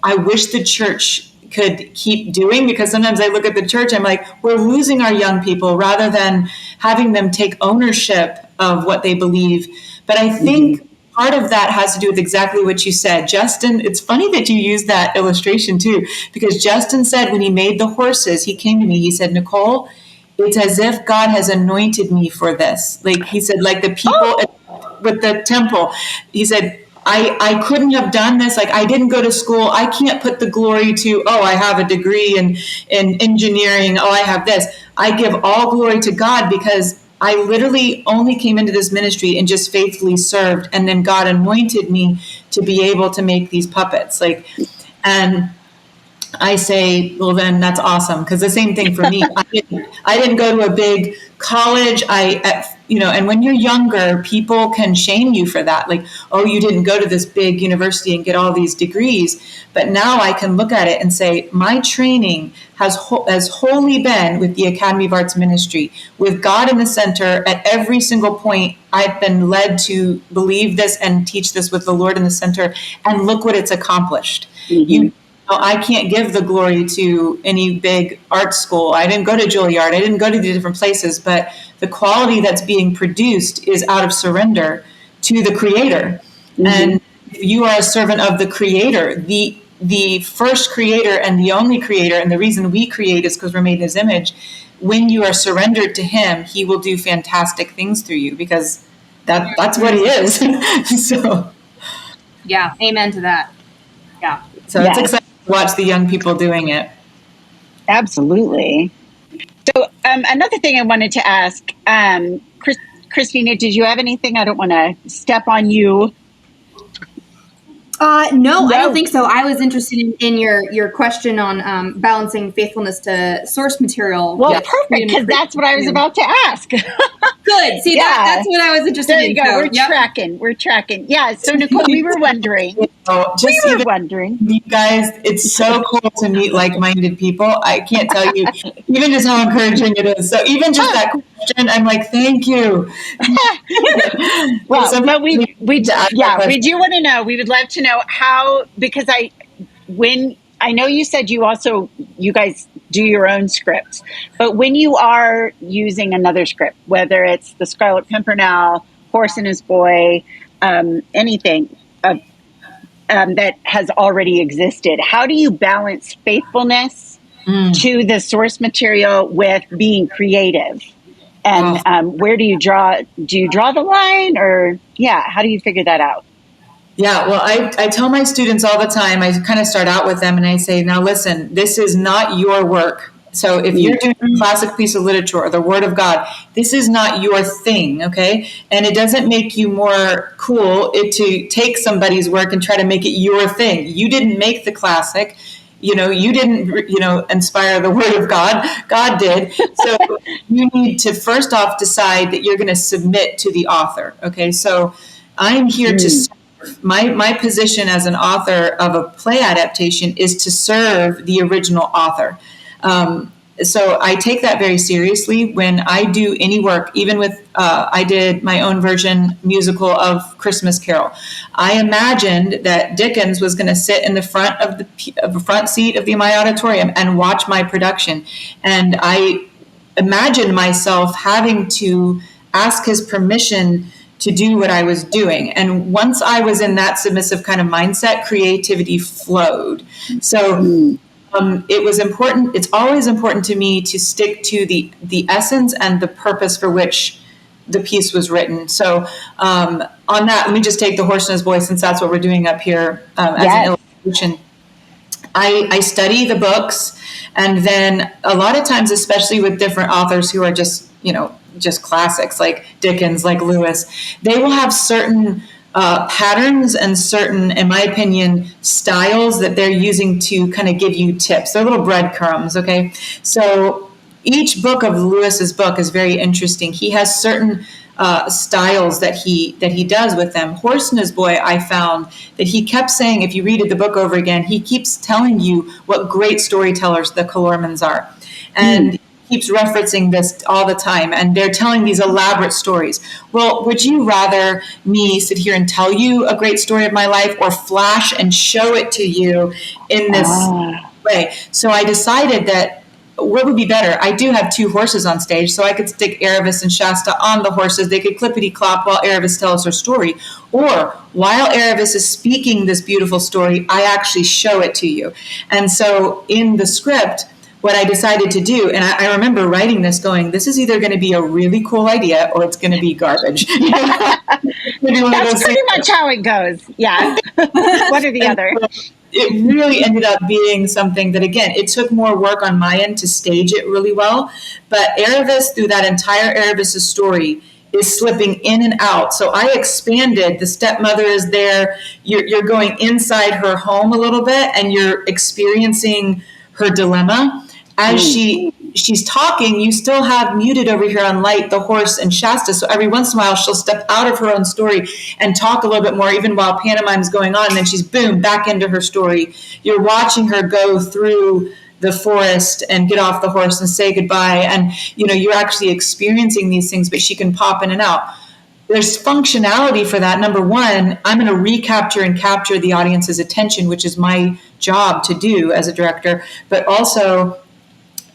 C: I wish the church could keep doing, because sometimes I look at the church, I'm like, we're losing our young people rather than having them take ownership of what they believe. But I think part of that has to do with exactly what you said. Justin, it's funny that you used that illustration too, because Justin said when he made the horses, he came to me, he said, "Nicole, it's as if God has anointed me for this." Like he said, like the people with the temple, he said, I couldn't have done this. Like, I didn't go to school. I can't put the glory to, I have a degree in engineering. I have this. I give all glory to God, because I literally only came into this ministry and just faithfully served. And then God anointed me to be able to make these puppets. Like, and I say, well, then that's awesome. Because the same thing for me, I didn't go to a big college. And when you're younger, people can shame you for that. Like, oh, you didn't go to this big university and get all these degrees. But now I can look at it and say, my training has wholly been with the Academy of Arts Ministry, with God in the center. At every single point, I've been led to believe this and teach this with the Lord in the center. And look what it's accomplished. I can't give the glory to any big art school. I didn't go to Juilliard. I didn't go to the different places, but the quality that's being produced is out of surrender to the Creator. And if you are a servant of the Creator, the first Creator and the only Creator, and the reason we create is because we're made in His image. When you are surrendered to Him, He will do fantastic things through you, because that's what He is. So,
B: yeah, amen to that. Yeah.
C: So it's exciting to watch the young people doing it.
A: Absolutely. So another thing I wanted to ask, Christina, did you have anything? I don't want to step on you.
B: No, I don't think so. I was interested in your question on balancing faithfulness to source material.
A: Well, perfect, because that's what I was about to ask.
B: Good. See, that's what I was interested in.
A: There you go. We're tracking. Yeah. So, Nicole, we were wondering. You
C: guys, it's so cool to meet like-minded people. I can't tell you, even just how encouraging it is. So even just that question, I'm like, thank you.
A: Well, but we do want to know. We would love to know how, because when I know you said you guys do your own scripts, but when you are using another script, whether it's the Scarlet Pimpernel, Horse and His Boy, anything that has already existed, how do you balance faithfulness to the source material with being creative? And where do you draw the line, or how do you figure that out?
C: Yeah, well, I tell my students all the time, I kind of start out with them and I say, now listen, this is not your work. So if you're doing a classic piece of literature or the Word of God, this is not your thing, okay? And it doesn't make you more cool to take somebody's work and try to make it your thing. You didn't make the classic. You didn't, inspire the Word of God. God did. So you need to first off decide that you're going to submit to the author, okay? So I'm here to serve. My position as an author of a play adaptation is to serve the original author. so I take that very seriously when I do any work, even with, I did my own version musical of Christmas Carol. I imagined that Dickens was going to sit in the front of the front seat of my auditorium and watch my production. And I imagined myself having to ask his permission to do what I was doing. And once I was in that submissive kind of mindset, creativity flowed. So it was important. It's always important to me to stick to the essence and the purpose for which the piece was written. So on that, let me just take The Horse and His Boy, since that's what we're doing up here as an illustration. I study the books, and then a lot of times, especially with different authors who are just classics like Dickens, like Lewis, they will have certain patterns and certain, in my opinion, styles that they're using to kind of give you tips. They're little breadcrumbs, okay? So each book of Lewis's book is very interesting. He has certain styles that he does with them. Horse and His Boy, I found that he kept saying, if you read the book over again, he keeps telling you what great storytellers the Kellermans are. And keeps referencing this all the time, and they're telling these elaborate stories. Well, would you rather me sit here and tell you a great story of my life, or flash and show it to you in this way? So I decided that what would be better? I do have two horses on stage, so I could stick Aravis and Shasta on the horses. They could clippity-clop while Aravis tells her story. Or while Aravis is speaking this beautiful story, I actually show it to you. And so in the script, what I decided to do, and I remember writing this going, this is either going to be a really cool idea or it's going to be garbage.
A: That's pretty much how it goes. Yeah. One or the other.
C: It really ended up being something that, again, it took more work on my end to stage it really well. But Aravis, through that entire Aravis' story, is slipping in and out. So I expanded. The stepmother is there. You're going inside her home a little bit, and you're experiencing her dilemma. As she's talking, you still have muted over here on Light, the horse, and Shasta. So every once in a while, she'll step out of her own story and talk a little bit more, even while pantomime's going on. And then she's, boom, back into her story. You're watching her go through the forest and get off the horse and say goodbye. And, you're actually experiencing these things, but she can pop in and out. There's functionality for that. Number one, I'm going to recapture and capture the audience's attention, which is my job to do as a director, but also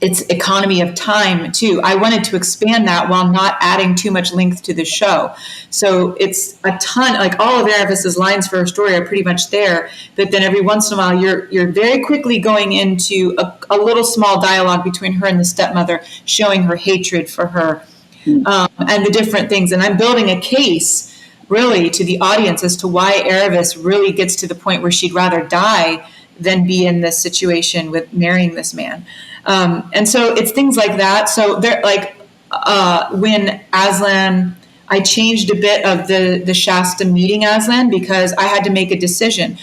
C: it's economy of time too. I wanted to expand that while not adding too much length to the show. So it's a ton, like all of Aravis's lines for her story are pretty much there, but then every once in a while you're very quickly going into a little small dialogue between her and the stepmother, showing her hatred for her and the different things. And I'm building a case really to the audience as to why Aravis really gets to the point where she'd rather die than be in this situation with marrying this man. And so it's things like that. So there, when Aslan, I changed a bit of the Shasta meeting Aslan because I had to make a decision.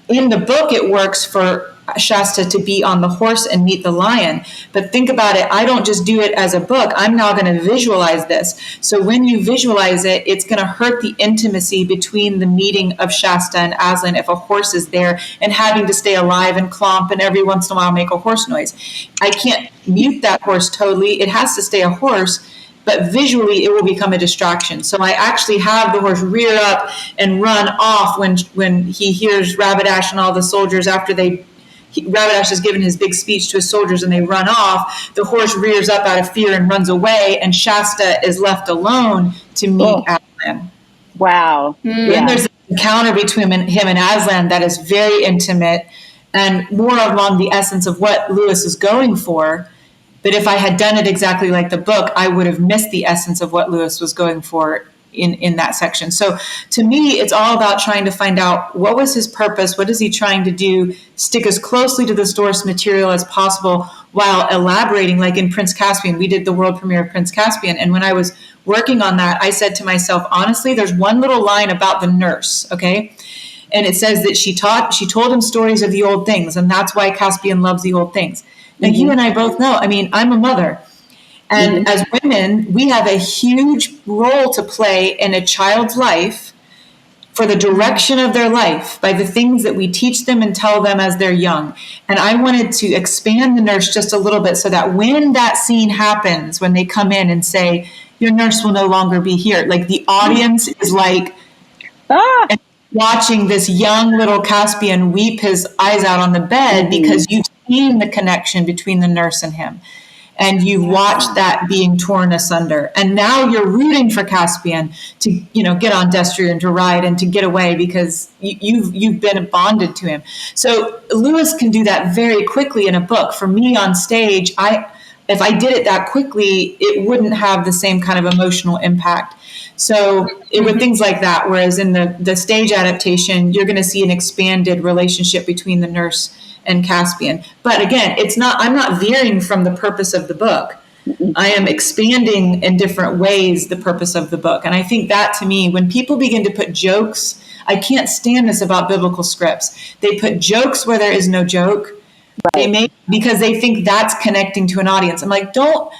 C: In the book, it works for Shasta to be on the horse and meet the lion. But think about it. I don't just do it as a book. I'm now going to visualize this. So when you visualize it, it's going to hurt the intimacy between the meeting of Shasta and Aslan if a horse is there and having to stay alive and clomp and every once in a while make a horse noise. I can't mute that horse totally. It has to stay a horse, but visually it will become a distraction. So I actually have the horse rear up and run off when he hears Rabbitash and all the soldiers after Rabbitash has given his big speech to his soldiers and they run off. The horse rears up out of fear and runs away, and Shasta is left alone to meet Aslan.
A: Wow.
C: Then there's an encounter between him and Aslan that is very intimate and more along the essence of what Lewis is going for. But if I had done it exactly like the book, I would have missed the essence of what Lewis was going for in that section. So to me, it's all about trying to find out what was his purpose, what is he trying to do, stick as closely to the source material as possible while elaborating. Like in Prince Caspian, we did the world premiere of Prince Caspian. And when I was working on that, I said to myself, honestly, there's one little line about the nurse, okay? And it says that she told him stories of the old things, and that's why Caspian loves the old things. Now, you and I both know, I'm a mother. And as women, we have a huge role to play in a child's life for the direction of their life by the things that we teach them and tell them as they're young. And I wanted to expand the nurse just a little bit so that when that scene happens, when they come in and say, your nurse will no longer be here, like the audience is like watching this young little Caspian weep his eyes out on the bed because you've seen the connection between the nurse and him. And you've watched that being torn asunder. And now you're rooting for Caspian to, get on Destrier and to ride and to get away because you've been bonded to him. So Lewis can do that very quickly in a book. For me on stage, if I did it that quickly, it wouldn't have the same kind of emotional impact. So it would things like that. Whereas in the stage adaptation, you're going to see an expanded relationship between the nurse and Caspian. But again, I'm not veering from the purpose of the book. I am expanding in different ways the purpose of the book. And I think that, to me, when people begin to put jokes, I can't stand this about biblical scripts. They put jokes where there is no joke. Right. Because they think that's connecting to an audience. I'm like, don't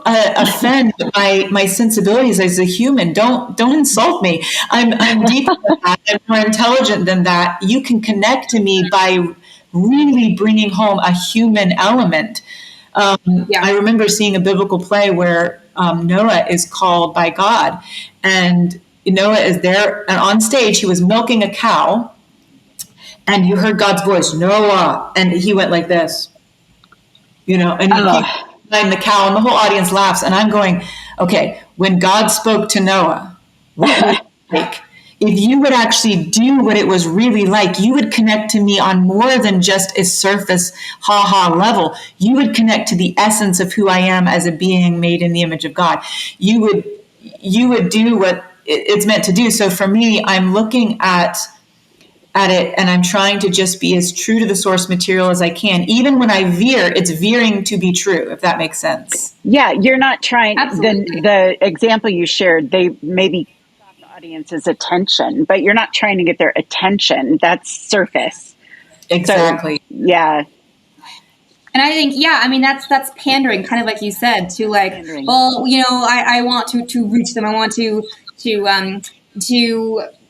C: offend my sensibilities as a human. Don't insult me. I'm deeper than that. I'm more intelligent than that. You can connect to me by really bringing home a human element. I remember seeing a biblical play where Noah is called by God, and Noah is there, and on stage he was milking a cow, and you heard God's voice, Noah, and he went like this, and he kept behind the cow, and the whole audience laughs, and I'm going, okay, when God spoke to Noah, what was it like? If you would actually do what it was really like, you would connect to me on more than just a surface ha-ha level. You would connect to the essence of who I am as a being made in the image of God. You would do what it's meant to do. So for me, I'm looking at it and I'm trying to just be as true to the source material as I can. Even when I veer, it's veering to be true, if that makes sense.
A: Yeah, you're not trying. The example you shared, they maybe audience's attention, but you're not trying to get their attention. That's surface.
C: Exactly.
A: So, yeah.
B: And I think, that's pandering, kind of like you said, to like, pandering. Well, I want to reach them. I want to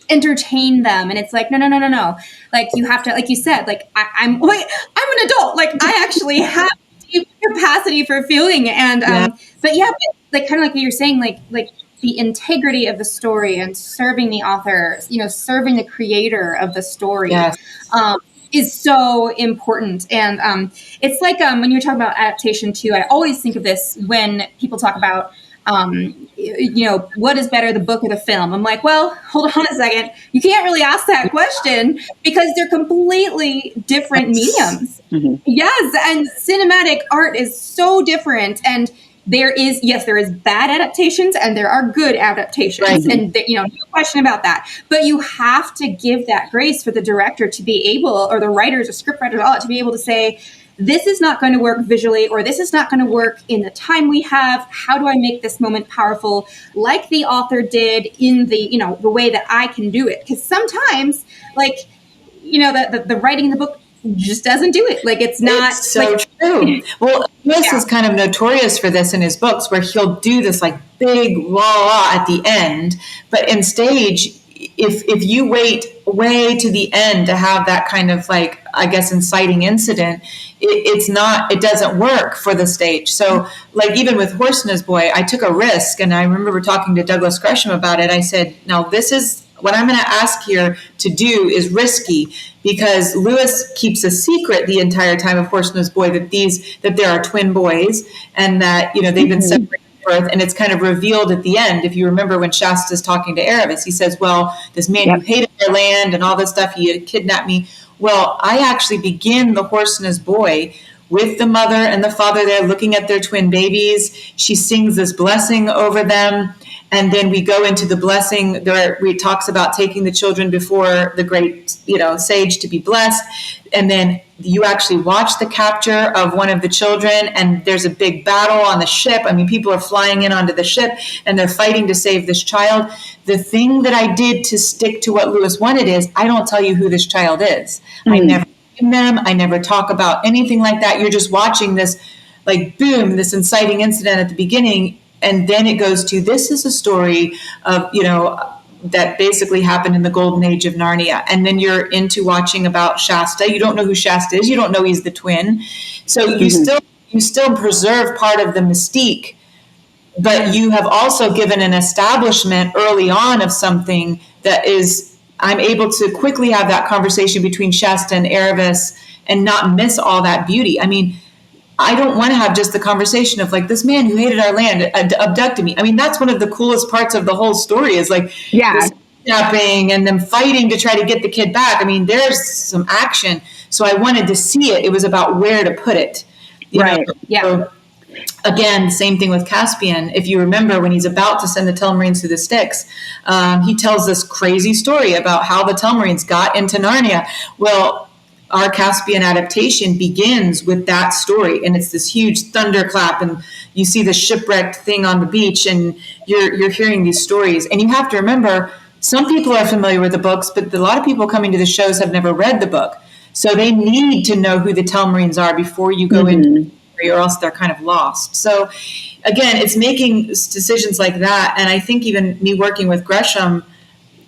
B: entertain them. And it's like, no. Like you have to, like you said, like I'm an adult. Like I actually have deep capacity for feeling. And, but like kind of like what you're saying, like the integrity of the story and serving the author, serving the creator of the story, is so important. And it's like when you're talking about adaptation too, I always think of this when people talk about, what is better, the book or the film? I'm like, well, hold on a second. You can't really ask that question because they're completely different mediums. Mm-hmm. Yes. And cinematic art is so different. And there is bad adaptations and there are good adaptations. Right. And, no question about that. But you have to give that grace for the director to be able, or the writers or script writers, all that, to be able to say, this is not going to work visually, or this is not going to work in the time we have. How do I make this moment powerful like the author did in the, the way that I can do it? Because sometimes, the writing in the book just doesn't do it. Like it's not
C: true. Well, Lewis is kind of notorious for this in his books, where he'll do this like big wah at the end, but in stage, if you wait way to the end to have that kind of like, I guess, inciting incident, it doesn't work for the stage. So like even with Horse and His Boy, I took a risk, and I remember talking to Douglas Gresham about it. I said, now this is what I'm going to ask here to do is risky, because Lewis keeps a secret the entire time of Horse and His Boy that there are twin boys, and that, they've been separated at birth, and it's kind of revealed at the end. If you remember when Shasta's talking to Erebus, he says, well, this man who hated their land and all this stuff, he had kidnapped me. Well, I actually begin the Horse and His Boy with the mother and the father there looking at their twin babies. She sings this blessing over them. And then we go into the blessing where it talks about taking the children before the great, sage to be blessed. And then you actually watch the capture of one of the children, and there's a big battle on the ship. I mean, people are flying in onto the ship and they're fighting to save this child. The thing that I did to stick to what Lewis wanted is I don't tell you who this child is. Mm-hmm. I never name them. I never talk about anything like that. You're just watching this, like, boom, this inciting incident at the beginning. And then it goes to, this is a story of, that basically happened in the golden age of Narnia. And then you're into watching about Shasta. You don't know who Shasta is. You don't know he's the twin. So you still preserve part of the mystique, but you have also given an establishment early on of something that is, I'm able to quickly have that conversation between Shasta and Erebus and not miss all that beauty. I mean, I don't want to have just the conversation of like, this man who hated our land abducted me. I mean, that's one of the coolest parts of the whole story is like this kidnapping and them fighting to try to get the kid back. I mean, there's some action. So I wanted to see it. It was about where to put it. You know?
B: Yeah.
C: So, again, same thing with Caspian. If you remember, when he's about to send the Telmarines through the Styx, he tells this crazy story about how the Telmarines got into Narnia. Well, our Caspian adaptation begins with that story, and it's this huge thunderclap, and you see the shipwrecked thing on the beach, and you're hearing these stories. And you have to remember, some people are familiar with the books, but a lot of people coming to the shows have never read the book. So they need to know who the Telmarines are before you go into or else they're kind of lost. So again, it's making decisions like that. And I think even me working with Gresham,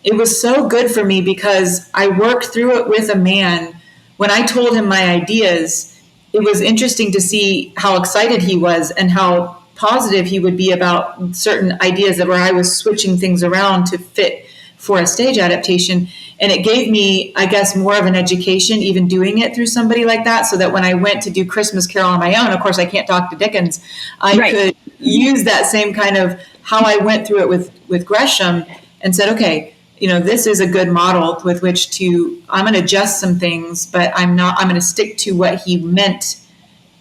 C: it was so good for me because I worked through it with a man. When I told him my ideas, it was interesting to see how excited he was and how positive he would be about certain ideas that where I was switching things around to fit for a stage adaptation. And it gave me, I guess, more of an education, even doing it through somebody like that, so that when I went to do Christmas Carol on my own, of course, I can't talk to Dickens. I could use that same kind of how I went through it with Gresham and said, okay, you know, this is a good model with which to, I'm going to adjust some things, but I'm going to stick to what he meant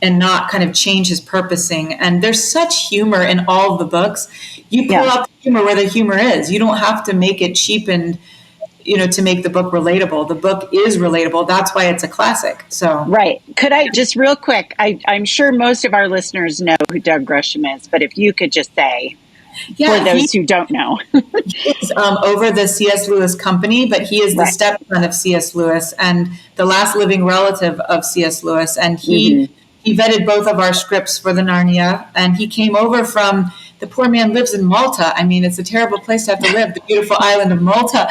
C: and not kind of change his purposing. And there's such humor in all of the books. You pull out the humor where the humor is. You don't have to make it cheapened, you know, to make the book relatable. The book is relatable. That's why it's a classic. So
A: right. Could I just real quick, I'm sure most of our listeners know who Doug Gresham is, but if you could just say, for those who don't know.
C: He's over the C.S. Lewis company, but he is the stepson of C.S. Lewis and the last living relative of C.S. Lewis. And he vetted both of our scripts for the Narnia, and he came over from, the poor man lives in Malta. I mean, it's a terrible place to have to live, the beautiful island of Malta.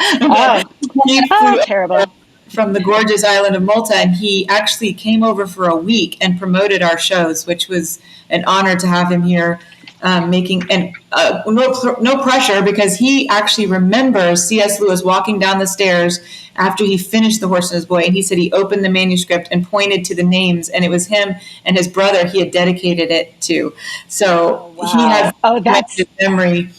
A: Terrible.
C: From the gorgeous island of Malta, and he actually came over for a week and promoted our shows, which was an honor to have him here. Making and no pressure, because he actually remembers C.S. Lewis walking down the stairs after he finished The Horse and His Boy, and he said he opened the manuscript and pointed to the names, and it was him and his brother he had dedicated it to. So he has that's memory.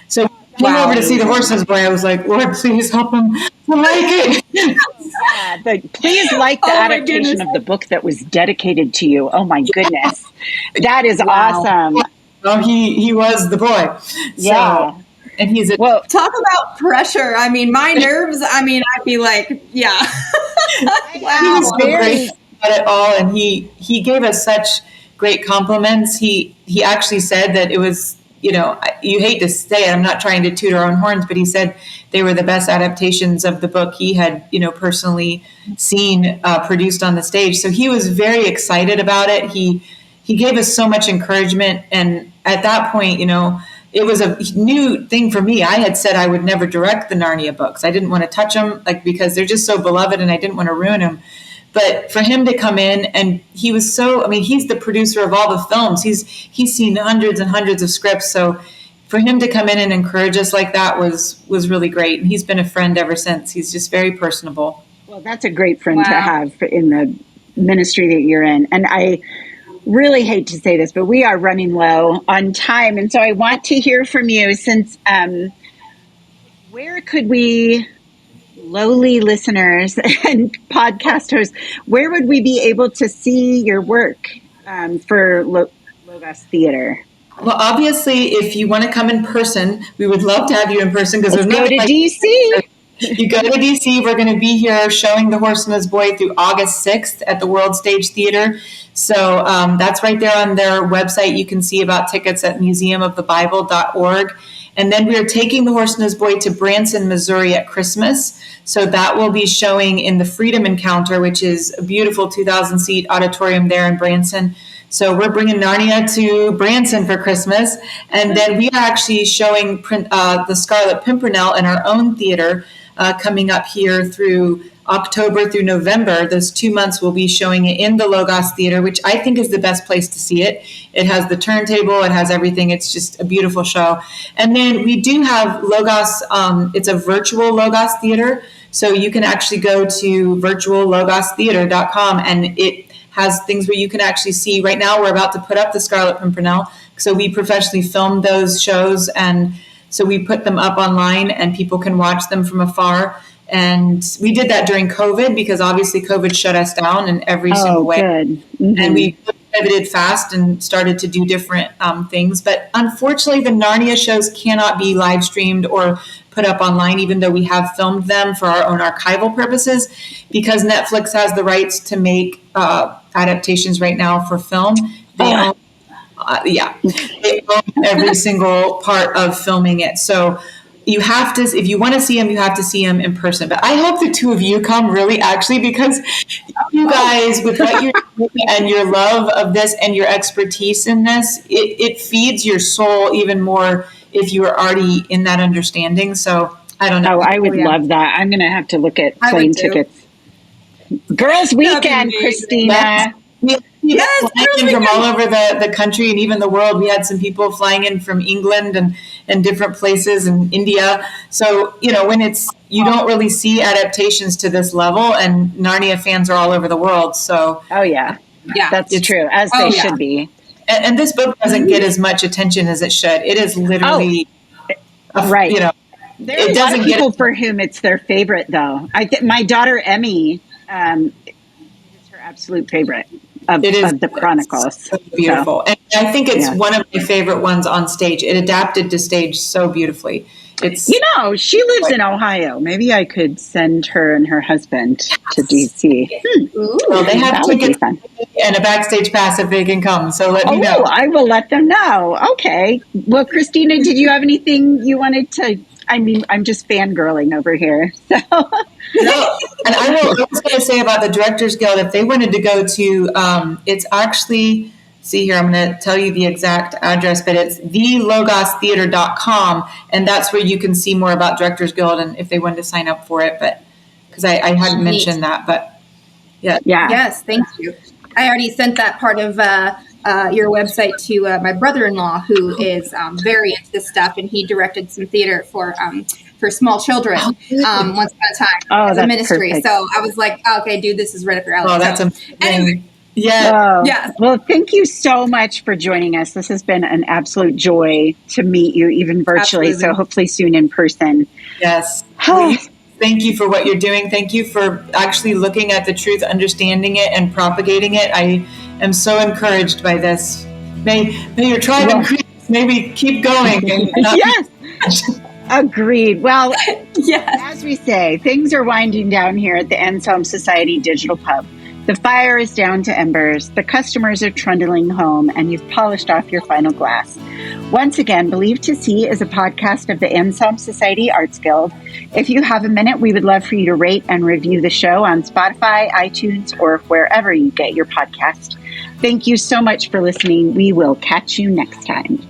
C: So when I came over to see The Horse and His Boy, I was like, Lord, please help him to like it.
A: But please like the adaptation of the book that was dedicated to you. Oh my goodness, that is awesome.
C: Well, he was the boy. So, and he's
B: talk about pressure. I mean, my nerves, I mean, I'd be like, wow.
C: He was so great about it all, and he gave us such great compliments. He actually said that it was, you know, you hate to say it, I'm not trying to toot our own horns, but he said they were the best adaptations of the book he had, you know, personally seen produced on the stage. So he was very excited about it. He gave us so much encouragement. And at that point, you know, it was a new thing for me. I had said I would never direct the Narnia books. I didn't want to touch them, like, because they're just so beloved and I didn't want to ruin them. But for him to come in, and he was so, I mean, he's the producer of all the films. He's seen hundreds and hundreds of scripts. So for him to come in and encourage us like that was really great. And he's been a friend ever since. He's just very personable.
A: Well, that's a great friend to have in the ministry that you're in. And I really hate to say this, but we are running low on time. And so I want to hear from you, since where could we, lowly listeners and podcast hosts, where would we be able to see your work for Logos Theater?
C: Well, obviously, if you want to come in person, we would love to have you in person.
A: Let's go to DC.
C: You go to DC. We're going to be here showing The Horse and His Boy through August 6th at the World Stage Theater. So that's right there on their website. You can see about tickets at museumofthebible.org. And then we're taking The Horse and His Boy to Branson, Missouri at Christmas. So that will be showing in the Freedom Encounter, which is a beautiful 2,000-seat auditorium there in Branson. So we're bringing Narnia to Branson for Christmas. And then we are actually showing the Scarlet Pimpernel in our own theater coming up here through October through November. Those 2 months we'll be showing it in the Logos Theater, which I think is the best place to see it. It has the turntable, it has everything. It's just a beautiful show. And then we do have Logos, it's a virtual Logos Theater. So you can actually go to virtuallogostheater.com, and it has things where you can actually see. Right now we're about to put up the Scarlet Pimpernel. So we professionally filmed those shows, and so we put them up online and people can watch them from afar. And we did that during COVID because obviously COVID shut us down in every single way.
A: Good. Mm-hmm.
C: And we pivoted fast and started to do different things. But unfortunately, the Narnia shows cannot be live streamed or put up online, even though we have filmed them for our own archival purposes, because Netflix has the rights to make adaptations right now for film. They own, they own every single part of filming it. So you have to, if you want to see them, you have to see them in person. But I hope the two of you come, really, actually, because you guys, with what you're doing and your love of this and your expertise in this, it feeds your soul even more if you are already in that understanding. So I don't know.
A: Oh, I would love that. I'm going to have to look at plane tickets. Girls' Weekend, Christina.
C: Yes, flying in from all over the country and even the world. We had some people flying in from England and different places and India. So, when you don't really see adaptations to this level, and Narnia fans are all over the world. So,
A: that's true, as they should be.
C: And this book doesn't get as much attention as it should. It is literally,
A: right. There are a lot of people for whom it's their favorite, though. My daughter Emmy is her absolute favorite of the Chronicles.
C: So beautiful. So, and I think it's one of my favorite ones on stage. It adapted to stage so beautifully. It's
A: she lives in Ohio. Maybe I could send her and her husband to DC.
C: Well, they have tickets and a backstage pass if they can come. So let me know.
A: I will let them know. Okay. Well, Christina, did you have anything you wanted to? I mean, I'm just fangirling over here. So.
C: No, and I was going to say about the Directors Guild, if they wanted to go to, it's actually, see here, I'm going to tell you the exact address, but it's thelogostheater.com, and that's where you can see more about Directors Guild and if they wanted to sign up for it, but because I hadn't mentioned that, but yeah.
B: Yes, thank you. I already sent that part of your website to my brother-in-law, who is very into this stuff, and he directed some theater for small children once upon a time as a ministry. Perfect. So I was like, okay, dude, this is right up your alley.
C: Oh, that's amazing.
B: Anyway.
A: Yeah. Well, thank you so much for joining us. This has been an absolute joy to meet you, even virtually. Absolutely. So hopefully soon in person.
C: Yes. Thank you for what you're doing. Thank you for actually looking at the truth, understanding it, and propagating it. I am so encouraged by this. May your tribe increase. Maybe keep going.
A: Yes. Agreed. Well, as we say, things are winding down here at the Anselm Society Digital Pub. The fire is down to embers, the customers are trundling home, and you've polished off your final glass. Once again, Believe to See is a podcast of the Anselm Society Arts Guild. If you have a minute, we would love for you to rate and review the show on Spotify, iTunes, or wherever you get your podcast. Thank you so much for listening. We will catch you next time.